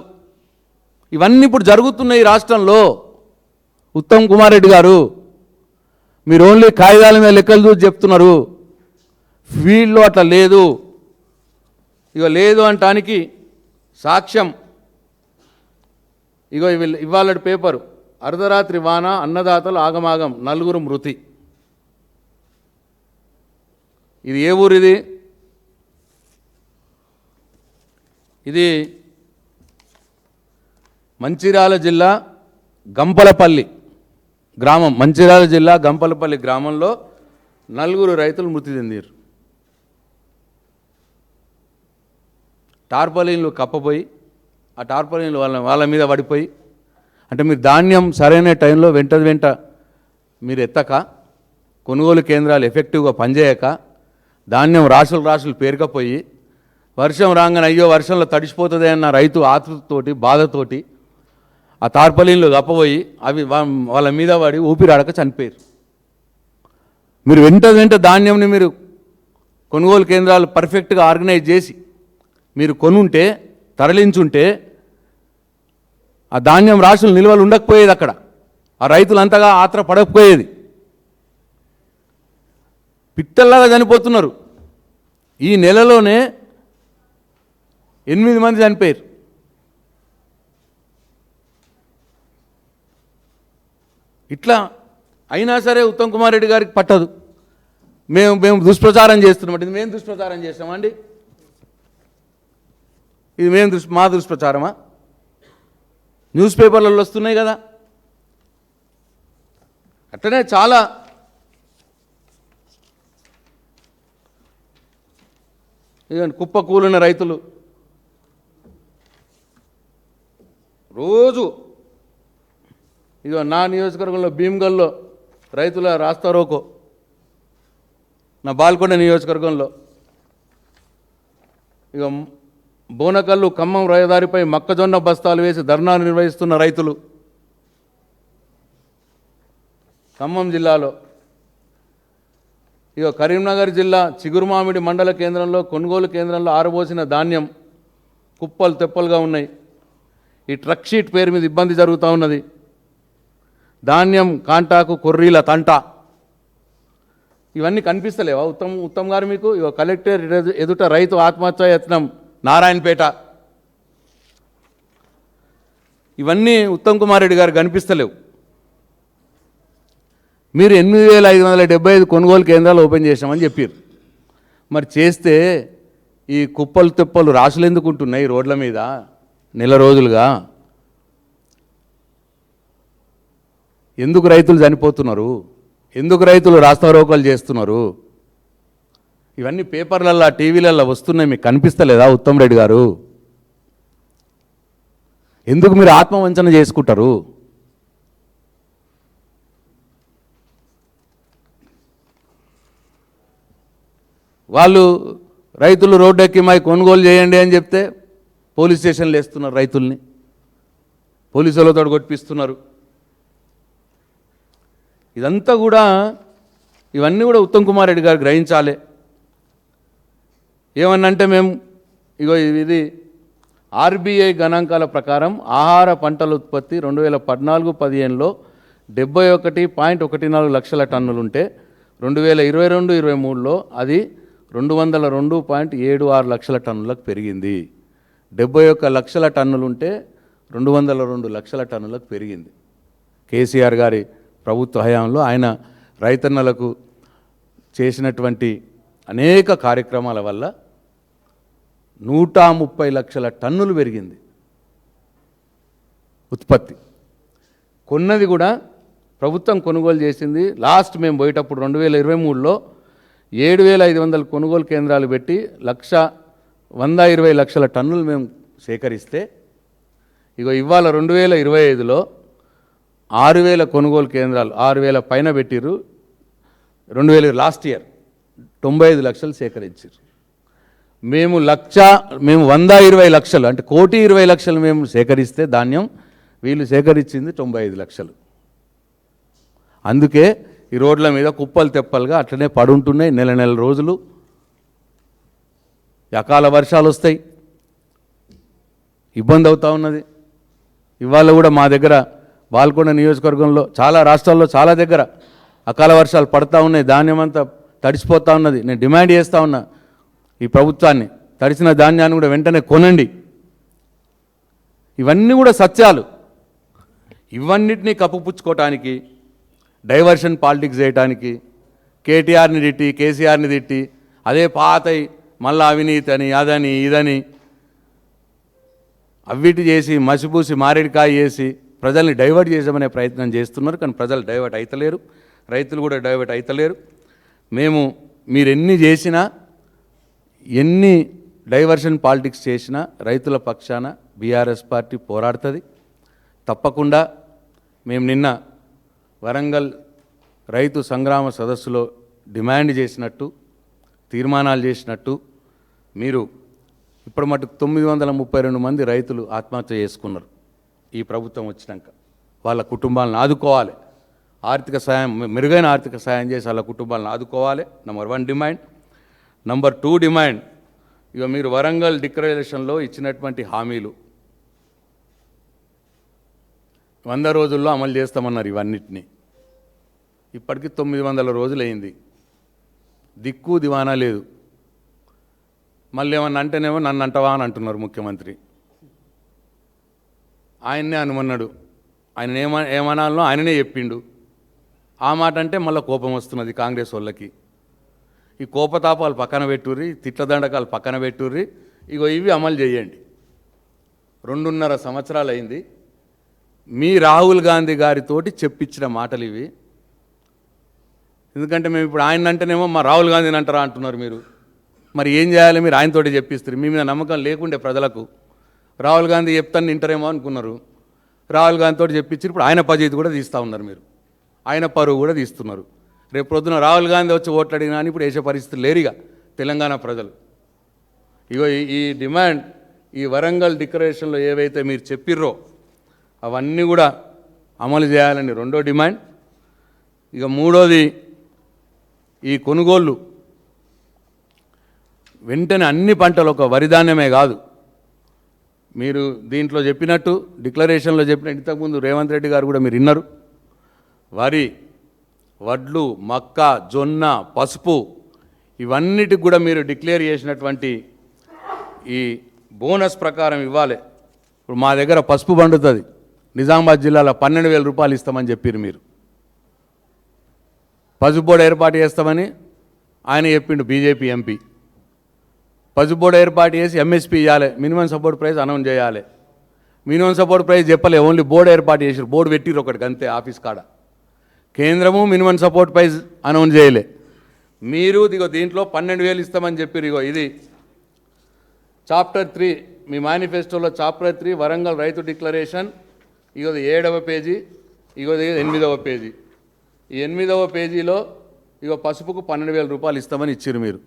ఇవన్నీ ఇప్పుడు జరుగుతున్నాయి రాష్ట్రంలో. ఉత్తమ్ కుమార్ రెడ్డి గారు, మీరు ఓన్లీ కాగితాల మీద లెక్కలు చూసి చెప్తున్నారు, ఫీల్డ్లో అట్లా లేదు. ఇక లేదు అంటానికి సాక్ష్యం ఇగో ఇవాళ పేపరు, అర్ధరాత్రి వాన అన్నదాతలు ఆగమాగం 4 మృతి. ఇది ఏ ఊరిది? ఇది మంచిర్యాల జిల్లా గంపలపల్లి గ్రామం. మంచిర్యాల జిల్లా గంపలపల్లి గ్రామంలో 4 రైతులు మృతి చెందారు. టార్పలిన్లు కప్పపోయి, ఆ టార్పలిన్లు వాళ్ళ మీద పడిపోయి, అంటే మీరు ధాన్యం సరైన టైంలో వెంట మీరు ఎత్తక, కొనుగోలు కేంద్రాలు ఎఫెక్టివ్గా పనిచేయక, ధాన్యం రాసులు పేరుకపోయి, వర్షం రాగానే అయ్యో వర్షంలో తడిసిపోతుంది అన్న రైతు ఆతృతతోటి బాధతోటి ఆ తార్పలిన్లు కప్పబోయి అవి వాళ్ళ మీద పడి ఊపిరాడక చనిపోయారు. మీరు వెంట ధాన్యంని మీరు కొనుగోలు కేంద్రాలు పర్ఫెక్ట్గా ఆర్గనైజ్ చేసి మీరు కొనుంటే, తరలించుంటే ఆ ధాన్యం రాసులు నిల్వలు ఉండకపోయేది. అక్కడ ఆ రైతులు అంతగా ఆత్ర పడకపోయేది. పిట్టల్లాగా చనిపోతున్నారు. ఈ నెలలోనే 8 మంది చనిపోయారు. ఇట్లా అయినా సరే ఉత్తమ్ కుమార్ రెడ్డి గారికి పట్టదు. మేము దుష్ప్రచారం చేస్తున్నాం. ఇది మేము దుష్ప్రచారం చేస్తామండి? ఇది మా దుష్ప్రచారమా? న్యూస్ పేపర్లలో వస్తున్నాయి కదా. అట్లనే చాలా ఇదండి కుప్ప కూలిన రైతులు రోజు ఇక నా నియోజకవర్గంలో భీమ్గల్లో రైతుల రాస్తారోకో, నా బాల్కొండ నియోజకవర్గంలో ఇక బోనకల్లు ఖమ్మం రహదారిపై మొక్కజొన్న బస్తాలు వేసి ధర్నాలు నిర్వహిస్తున్న రైతులు ఖమ్మం జిల్లాలో. ఇక కరీంనగర్ జిల్లా చిగురుమామిడి మండల కేంద్రంలో కొనుగోలు కేంద్రంలో ఆరబోసిన ధాన్యం కుప్పలు తెప్పలుగా ఉన్నాయి. ఈ ట్రక్ షీట్ పేరు మీద ఇబ్బంది జరుగుతూ ఉన్నది. ధాన్యం కాంటాకు కొర్రీల తంట. ఇవన్నీ కనిపిస్తలేవా ఉత్తమ్ గారు మీకు? ఇక కలెక్టర్ ఎదుట రైతు ఆత్మహత్య యత్నం నారాయణపేట. ఇవన్నీ ఉత్తమ్ కుమార్ రెడ్డి గారు కనిపిస్తలేవు. మీరు 8,575 కొనుగోలు కేంద్రాలు ఓపెన్ చేసామని చెప్పారు. మరి చేస్తే ఈ కుప్పలు తిప్పలు రాసులు ఎందుకు ఉంటున్నాయి రోడ్ల మీద నెల రోజులుగా? ఎందుకు రైతులు చనిపోతున్నారు? ఎందుకు రైతులు రాస్తారోకలు చేస్తున్నారు? ఇవన్నీ పేపర్లల్లో టీవీలల్లో వస్తున్నాయి, మీకు కనిపిస్తలేదా ఉత్తమ్ రెడ్డి గారు? ఎందుకు మీరు ఆత్మవంచన చేసుకుంటారు? వాళ్ళు రైతులు రోడ్డెక్కి మాకు కొనుగోలు చేయండి అని చెప్తే పోలీస్ స్టేషన్లు వేస్తున్నారు, రైతుల్ని పోలీసులతో కొట్టిపిస్తున్నారు. ఇదంతా కూడా ఇవన్నీ కూడా ఉత్తమ్ కుమార్ రెడ్డి గారు గ్రహించాలి. ఏమన్నంటే మేము ఇది ఆర్బీఐ గణాంకాల ప్రకారం ఆహార పంటల ఉత్పత్తి 2014-15లో 71.14 లక్షల టన్నులుంటే 2022-23లో అది 202.76 లక్షల టన్నులకు పెరిగింది. 71 లక్షల టన్నులుంటే 202 లక్షల టన్నులకు పెరిగింది. కేసీఆర్ గారి ప్రభుత్వ హయాంలో ఆయన రైతన్నలకు చేసినటువంటి అనేక కార్యక్రమాల వల్ల 130 లక్షల టన్నులు పెరిగింది ఉత్పత్తి. కొన్నది కూడా ప్రభుత్వం కొనుగోలు చేసింది. లాస్ట్ మేము పోయేటప్పుడు 2023లో 7,500 కొనుగోలు కేంద్రాలు పెట్టి 120 లక్షల టన్నులు మేము సేకరిస్తే ఇవాళ 2025లో 6,000 కొనుగోలు కేంద్రాలు 6,000 పైన పెట్టిర్రు. 2000 లాస్ట్ ఇయర్ 95 లక్షలు సేకరించారు. మేము 120 లక్షలు అంటే 1,20,00,000 మేము సేకరిస్తే ధాన్యం వీళ్ళు సేకరించింది 95 లక్షలు. అందుకే ఈ రోడ్ల మీద కుప్పలు తెప్పలుగా అట్లనే పడుంటున్నాయి నెల రోజులు. అకాల వర్షాలు వస్తాయి, ఇబ్బంది అవుతూ ఉన్నది. ఇవాళ కూడా మా దగ్గర బాల్కొండ నియోజకవర్గంలో చాలా రాష్ట్రాల్లో చాలా దగ్గర అకాల వర్షాలు పడతా ఉన్నాయి, ధాన్యం అంతా తడిసిపోతూ ఉన్నది. నేను డిమాండ్ చేస్తూ ఉన్నా ఈ ప్రభుత్వాన్ని, తడిసిన ధాన్యాన్ని కూడా వెంటనే కొనండి. ఇవన్నీ కూడా సత్యాలు. ఇవన్నిటినీ కప్పుపుచ్చుకోవటానికి, డైవర్షన్ పాలిటిక్స్ చేయడానికి, కేటీఆర్ని తిట్టి కేసీఆర్ని తిట్టి అదే పాతయి మళ్ళా అవినీతి అని అదని ఇదని అవిటి చేసి మసిపూసి మారేడికాయ చేసి ప్రజల్ని డైవర్ట్ చేసామనే ప్రయత్నం చేస్తున్నారు. కానీ ప్రజలు డైవర్ట్ అవుతలేరు, రైతులు కూడా డైవర్ట్ అవుతలేరు. మీరు ఎన్ని చేసినా, ఎన్ని డైవర్షన్ పాలిటిక్స్ చేసినా రైతుల పక్షాన బీఆర్ఎస్ పార్టీ పోరాడుతుంది తప్పకుండా. మేము నిన్న వరంగల్ రైతు సంగ్రామ సదస్సులో డిమాండ్ చేసినట్టు, తీర్మానాలు చేసినట్టు, మీరు ఇప్పుడు మటుకు 932 మంది రైతులు ఆత్మహత్య చేసుకున్నారు. ఈ ప్రభుత్వం వచ్చినాక వాళ్ళ కుటుంబాలను ఆదుకోవాలి, ఆర్థిక సాయం, మెరుగైన ఆర్థిక సాయం చేసి వాళ్ళ కుటుంబాలను ఆదుకోవాలి. Number 1 demand. నెంబర్ 2 డిమాండ్, ఇక మీరు వరంగల్ డిక్లరేషన్లో ఇచ్చినటువంటి హామీలు 100 రోజుల్లో అమలు చేస్తామన్నారు. ఇవన్నిటినీ ఇప్పటికీ 900 రోజులైంది, దిక్కు దివానా లేదు. మళ్ళీ ఏమన్నా అంటేనేమో నన్ను అంటవా అని అంటున్నారు ముఖ్యమంత్రి. ఆయన్నే అనుమన్నాడు, ఆయన ఏమనాలనో ఆయననే చెప్పిండు. ఆ మాట అంటే మళ్ళీ కోపం వస్తున్నది కాంగ్రెస్ వాళ్ళకి. ఈ కోపతాపాలు పక్కన పెట్టుర్రి, తిట్ల దండకాలు పక్కన పెట్టుర్రి, ఇగో ఇవి అమలు చేయండి. 2.5 సంవత్సరాలు అయింది. మీ రాహుల్ గాంధీ గారితోటి చెప్పించిన మాటలు ఇవి. ఎందుకంటే మేము ఇప్పుడు ఆయన అంటేనేమో మా రాహుల్ గాంధీని అంటారా అంటున్నారు మీరు. మరి ఏం చేయాలి? మీరు ఆయనతోటి చెప్పిస్తారు. మీ మీద నమ్మకం లేకుండే ప్రజలకు. రాహుల్ గాంధీ చెప్తాను వింటారేమో అనుకున్నారు. రాహుల్ గాంధీతో చెప్పించి ఇప్పుడు ఆయన పజితి కూడా తీస్తూ ఉన్నారు మీరు, ఆయన పరువు కూడా తీస్తున్నారు. రేపు పొద్దున రాహుల్ గాంధీ వచ్చి ఓట్లు అడిగినా అని ఇప్పుడు వేసే పరిస్థితి లేరుగా తెలంగాణ ప్రజలు. ఇగో ఈ డిమాండ్, ఈ వరంగల్ డిక్లరేషన్లో ఏవైతే మీరు చెప్పిర్రో అవన్నీ కూడా అమలు చేయాలని 2వ డిమాండ్. ఇక 3వది, ఈ కొనుగోళ్ళు వెంటనే అన్ని పంటలు, ఒక వరిధాన్యమే కాదు, మీరు దీంట్లో చెప్పినట్టు డిక్లరేషన్లో చెప్పినట్టు ఇంతకుముందు రేవంత్ రెడ్డి గారు కూడా మీరు విన్నారు. వరి, వడ్లు, మక్క, జొన్న, పసుపు ఇవన్నిటికి కూడా మీరు డిక్లేర్ చేసినటువంటి ఈ బోనస్ ప్రకారం ఇవ్వాలి. ఇప్పుడు మా దగ్గర పసుపు పండుతుంది, నిజామాబాద్ జిల్లాలో 12,000 రూపాయలు ఇస్తామని చెప్పారు మీరు. పసుపు బోర్డు ఏర్పాటు చేస్తామని ఆయన చెప్పిండు, బీజేపీ ఎంపీ. పసుపు బోర్డు ఏర్పాటు చేసి ఎంఎస్పీ ఇవ్వాలి, మినిమం సపోర్ట్ ప్రైస్ అనౌన్స్ చేయాలి. మినిమం సపోర్ట్ ప్రైస్ చెప్పలే, ఓన్లీ బోర్డు ఏర్పాటు చేసారు. బోర్డు పెట్టిరు ఒకటికి అంతే ఆఫీస్ కాడ. కేంద్రము మినిమం సపోర్ట్ ప్రైస్ అనౌన్స్ చేయలే. మీరు ఇగో దీంట్లో 12,000 ఇస్తామని చెప్పారు. ఇగో ఇది చాప్టర్ 3 మీ మేనిఫెస్టోలో చాప్టర్ 3 వరంగల్ రైతు డిక్లరేషన్. ఇగోది 7వ పేజీ, ఇగోది 8వ పేజీ. ఈ 8వ పేజీలో ఇగో పసుపుకు 12,000 రూపాయలు ఇస్తామని ఇచ్చారు మీరు.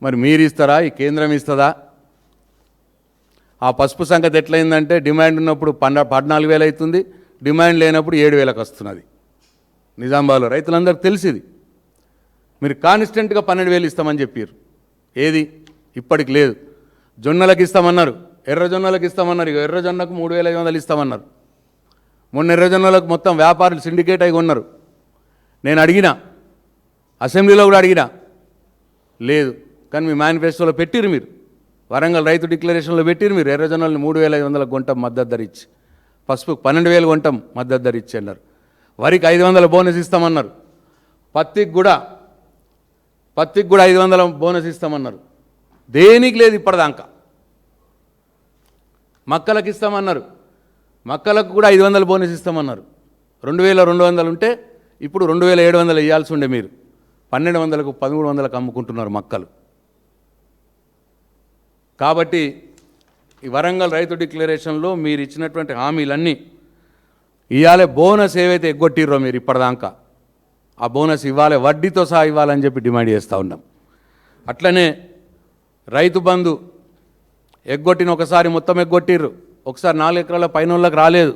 మరి మీరు ఇస్తారా, ఈ కేంద్రం ఇస్తుందా? ఆ పసుపు సంగతి ఎట్లయిందంటే డిమాండ్ ఉన్నప్పుడు 14,000 అవుతుంది, డిమాండ్ లేనప్పుడు 7,000కి వస్తున్నది. నిజామాబాద్లో రైతులందరికీ తెలిసింది. మీరు కాన్స్టెంట్గా 12,000 ఇస్తామని చెప్పారు. ఏది ఇప్పటికి లేదు. జొన్నలకు ఇస్తామన్నారు, ఎర్రజొన్నలకు ఇస్తామన్నారు. ఇక ఎర్రజొన్నకు 3,500 ఇస్తామన్నారు. మొన్న ఎర్రజొన్నలకు మొత్తం వ్యాపారులు సిండికేట్ అయి ఉన్నారు. నేను అడిగినా, అసెంబ్లీలో కూడా అడిగినా, లేదు. కానీ మీ మేనిఫెస్టోలో పెట్టిరు, మీరు వరంగల్ రైతు డిక్లరేషన్లో పెట్టిరు. మీరు ఎర్రజొన్నల్ని 3,500 కొంటాం మద్దతు ధర ఇచ్చి, పసుపుకు 12,000 కొంటాం మద్దతు ధర ఇచ్చి అన్నారు. వరికి 500 బోనస్ ఇస్తామన్నారు. పత్తికి కూడా 500 బోనస్ ఇస్తామన్నారు. దేనికి లేదు ఇప్పటిదాకా. మక్కలకు ఇస్తామన్నారు, మక్కలకు కూడా 500 బోనస్ ఇస్తామన్నారు. 2,200 ఉంటే ఇప్పుడు 2,700 ఇవ్వాల్సి ఉండే. మీరు 1,200కు 1,300కు అమ్ముకుంటున్నారు మక్కలు. కాబట్టి ఈ వరంగల్ రైతు డిక్లరేషన్లో మీరు ఇచ్చినటువంటి హామీలన్నీ ఇవ్వాలి. బోనస్ ఏవైతే ఎగ్గొట్టిర్రో మీరు ఇప్పటిదాకా ఆ బోనస్ ఇవ్వాలి, వడ్డీతో సహా ఇవ్వాలని చెప్పి డిమాండ్ చేస్తూ ఉన్నాం. అట్లనే రైతు బంధు ఎగ్గొట్టిన ఒకసారి మొత్తం ఎగ్గొట్టిర్రు, ఒకసారి 4 ఎకరాల పైన వాళ్ళకి రాలేదు,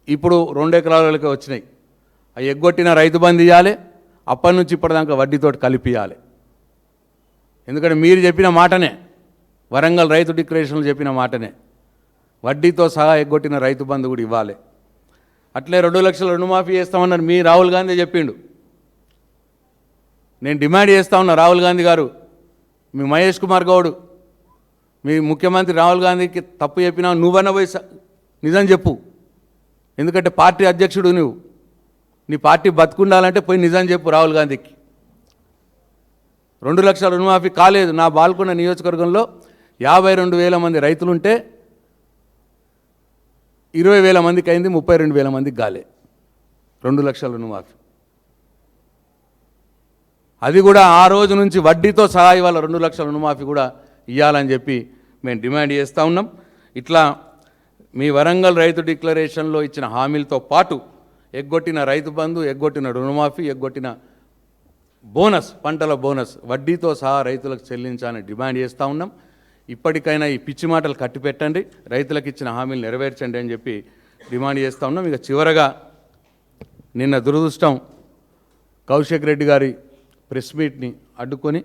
ఇప్పుడు 2 ఎకరాలకే వచ్చినాయి. ఆ ఎగ్గొట్టిన రైతు బంధు ఇవ్వాలి, అప్పటి నుంచి ఇప్పటిదాకా వడ్డీతోటి కలిపియాలి. ఎందుకంటే మీరు చెప్పిన మాటనే, వరంగల్ రైతు డిక్లరేషన్లు చెప్పిన మాటనే, వడ్డీతో సహా ఎగ్గొట్టిన రైతు బంధు కూడా ఇవ్వాలి. అట్లే 2 లక్షల రుణమాఫీ చేస్తామన్నారు మీ రాహుల్ గాంధీ చెప్పిండు. నేను డిమాండ్ చేస్తా ఉన్నా, రాహుల్ గాంధీ గారు, మీ మహేష్ కుమార్ గౌడ్, మీ ముఖ్యమంత్రి రాహుల్ గాంధీకి తప్పు చెప్పినా నువ్వన్న పోయి నిజం చెప్పు. ఎందుకంటే పార్టీ అధ్యక్షుడు నువ్వు, నీ పార్టీ బతుకుండాలంటే పోయి నిజం చెప్పు రాహుల్ గాంధీకి. 2 లక్షల రుణమాఫీ కాలేదు. నా బాల్కొండ నియోజకవర్గంలో 52,000 మంది రైతులుంటే 20,000 మందికి అయింది, 32,000 మందికి కాలే 2 లక్షల రుణమాఫీ. అది కూడా ఆ రోజు నుంచి వడ్డీతో సహా ఇవాళ 2 లక్షల రుణమాఫీ కూడా ఇవ్వాలని చెప్పి మేము డిమాండ్ చేస్తూ ఉన్నాం. ఇట్లా మీ వరంగల్ రైతు డిక్లరేషన్లో ఇచ్చిన హామీలతో పాటు ఎగ్గొట్టిన రైతు బంధు, ఎగ్గొట్టిన రుణమాఫీ, ఎగ్గొట్టిన బోనస్, పంటల బోనస్ వడ్డీతో సహా రైతులకు చెల్లించాలని డిమాండ్ చేస్తూ ఉన్నాం. ఇప్పటికైనా ఈ పిచ్చి మాటలు కట్టిపెట్టండి, రైతులకు ఇచ్చిన హామీలు నెరవేర్చండి అని చెప్పి డిమాండ్ చేస్తూ ఉన్నాం. ఇక చివరగా నిన్న దురదృష్టం, కౌశిక్ రెడ్డి గారి ప్రెస్ మీట్ని అడ్డుకొని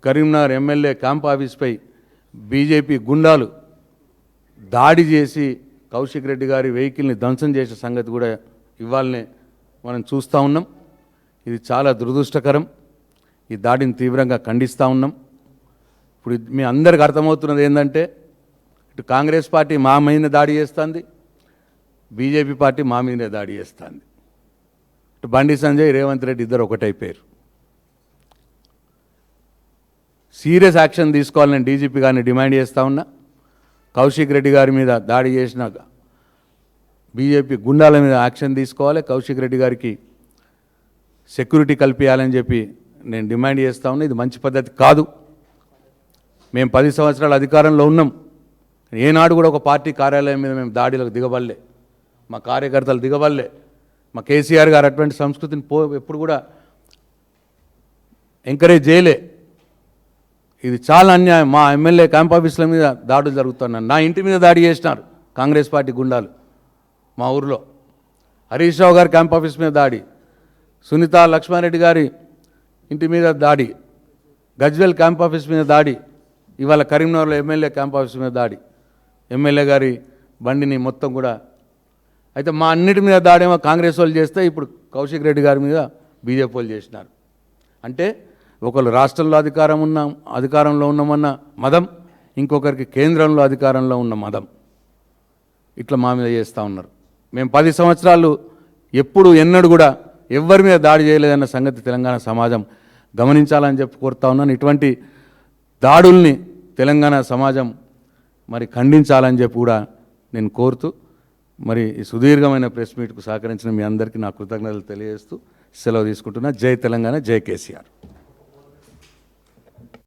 కరీంనగర్ ఎమ్మెల్యే క్యాంప్ ఆఫీస్పై బీజేపీ గుండాలు దాడి చేసి కౌశిక్ రెడ్డి గారి వెహికల్ని ధ్వంసం చేసే సంగతి కూడా ఇవాళనే మనం చూస్తూ ఉన్నాం. ఇది చాలా దురదృష్టకరం. ఈ దాడిని తీవ్రంగా ఖండిస్తూ ఉన్నాం. ఇప్పుడు మీ అందరికి అర్థమవుతున్నది ఏంటంటే, ఇటు కాంగ్రెస్ పార్టీ మా మీద దాడి చేస్తుంది, బీజేపీ పార్టీ మా మీదే దాడి చేస్తుంది. ఇటు బండి సంజయ్, రేవంత్ రెడ్డి ఇద్దరు ఒకటైపోయారు. సీరియస్ యాక్షన్ తీసుకోవాలని డీజీపీ గారిని డిమాండ్ చేస్తూ ఉన్నా. కౌశిక్ రెడ్డి గారి మీద దాడి చేసిన బీజేపీ గుండాల మీద యాక్షన్ తీసుకోవాలి, కౌశిక్ రెడ్డి గారికి సెక్యూరిటీ కల్పించాలని చెప్పి నేను డిమాండ్ చేస్తూ ఉన్నా. ఇది మంచి పద్ధతి కాదు. మేము 10 సంవత్సరాల అధికారంలో ఉన్నాం, ఏనాడు కూడా ఒక పార్టీ కార్యాలయం మీద మేము దాడిలకు దిగబడలే, మా కార్యకర్తలు దిగబడలే. మా కేసీఆర్ గారు అటువంటి సంస్కృతిని ఎప్పుడు కూడా ఎంకరేజ్ చేయలే. ఇది చాలా అన్యాయం. మా ఎమ్మెల్యే క్యాంప్ ఆఫీసుల మీద దాడులు జరుగుతున్నాయి. నా ఇంటి మీద దాడి చేసినారు కాంగ్రెస్ పార్టీ గుండాలు మా ఊరిలో. హరీష్ రావు గారి క్యాంప్ ఆఫీస్ మీద దాడి, సునీత లక్ష్మారెడ్డి గారి ఇంటి మీద దాడి, గజ్వెల్ క్యాంప్ ఆఫీస్ మీద దాడి, ఇవాళ కరీంనగర్లో ఎమ్మెల్యే క్యాంప్ ఆఫీస్ మీద దాడి, ఎమ్మెల్యే గారి బండిని మొత్తం కూడా. అయితే మా అన్నిటి మీద దాడేమో కాంగ్రెస్ వాళ్ళు చేస్తే ఇప్పుడు కౌశిక్ రెడ్డి గారి మీద బీజేపీ వాళ్ళు చేసినారు. అంటే ఒకరు రాష్ట్రంలో అధికారంలో ఉన్నామన్న మదం, ఇంకొకరికి కేంద్రంలో అధికారంలో ఉన్న మదం, ఇట్లా మా మీద చేస్తూ ఉన్నారు. మేము 10 సంవత్సరాలు ఎప్పుడు ఎన్నడూ కూడా ఎవరి మీద దాడి చేయలేదన్న సంగతి తెలంగాణ సమాజం గమనించాలని చెప్పి కోరుతా ఉన్నాను. ఇటువంటి దాడుల్ని తెలంగాణ సమాజం మరి ఖండించాలని చెప్పి కూడా నేను కోరుతూ, మరి ఈ సుదీర్ఘమైన ప్రెస్ మీట్కు సహకరించిన మీ అందరికీ నా కృతజ్ఞతలు తెలియజేస్తూ సెలవు తీసుకుంటున్నా. జై తెలంగాణ, జై కేసీఆర్.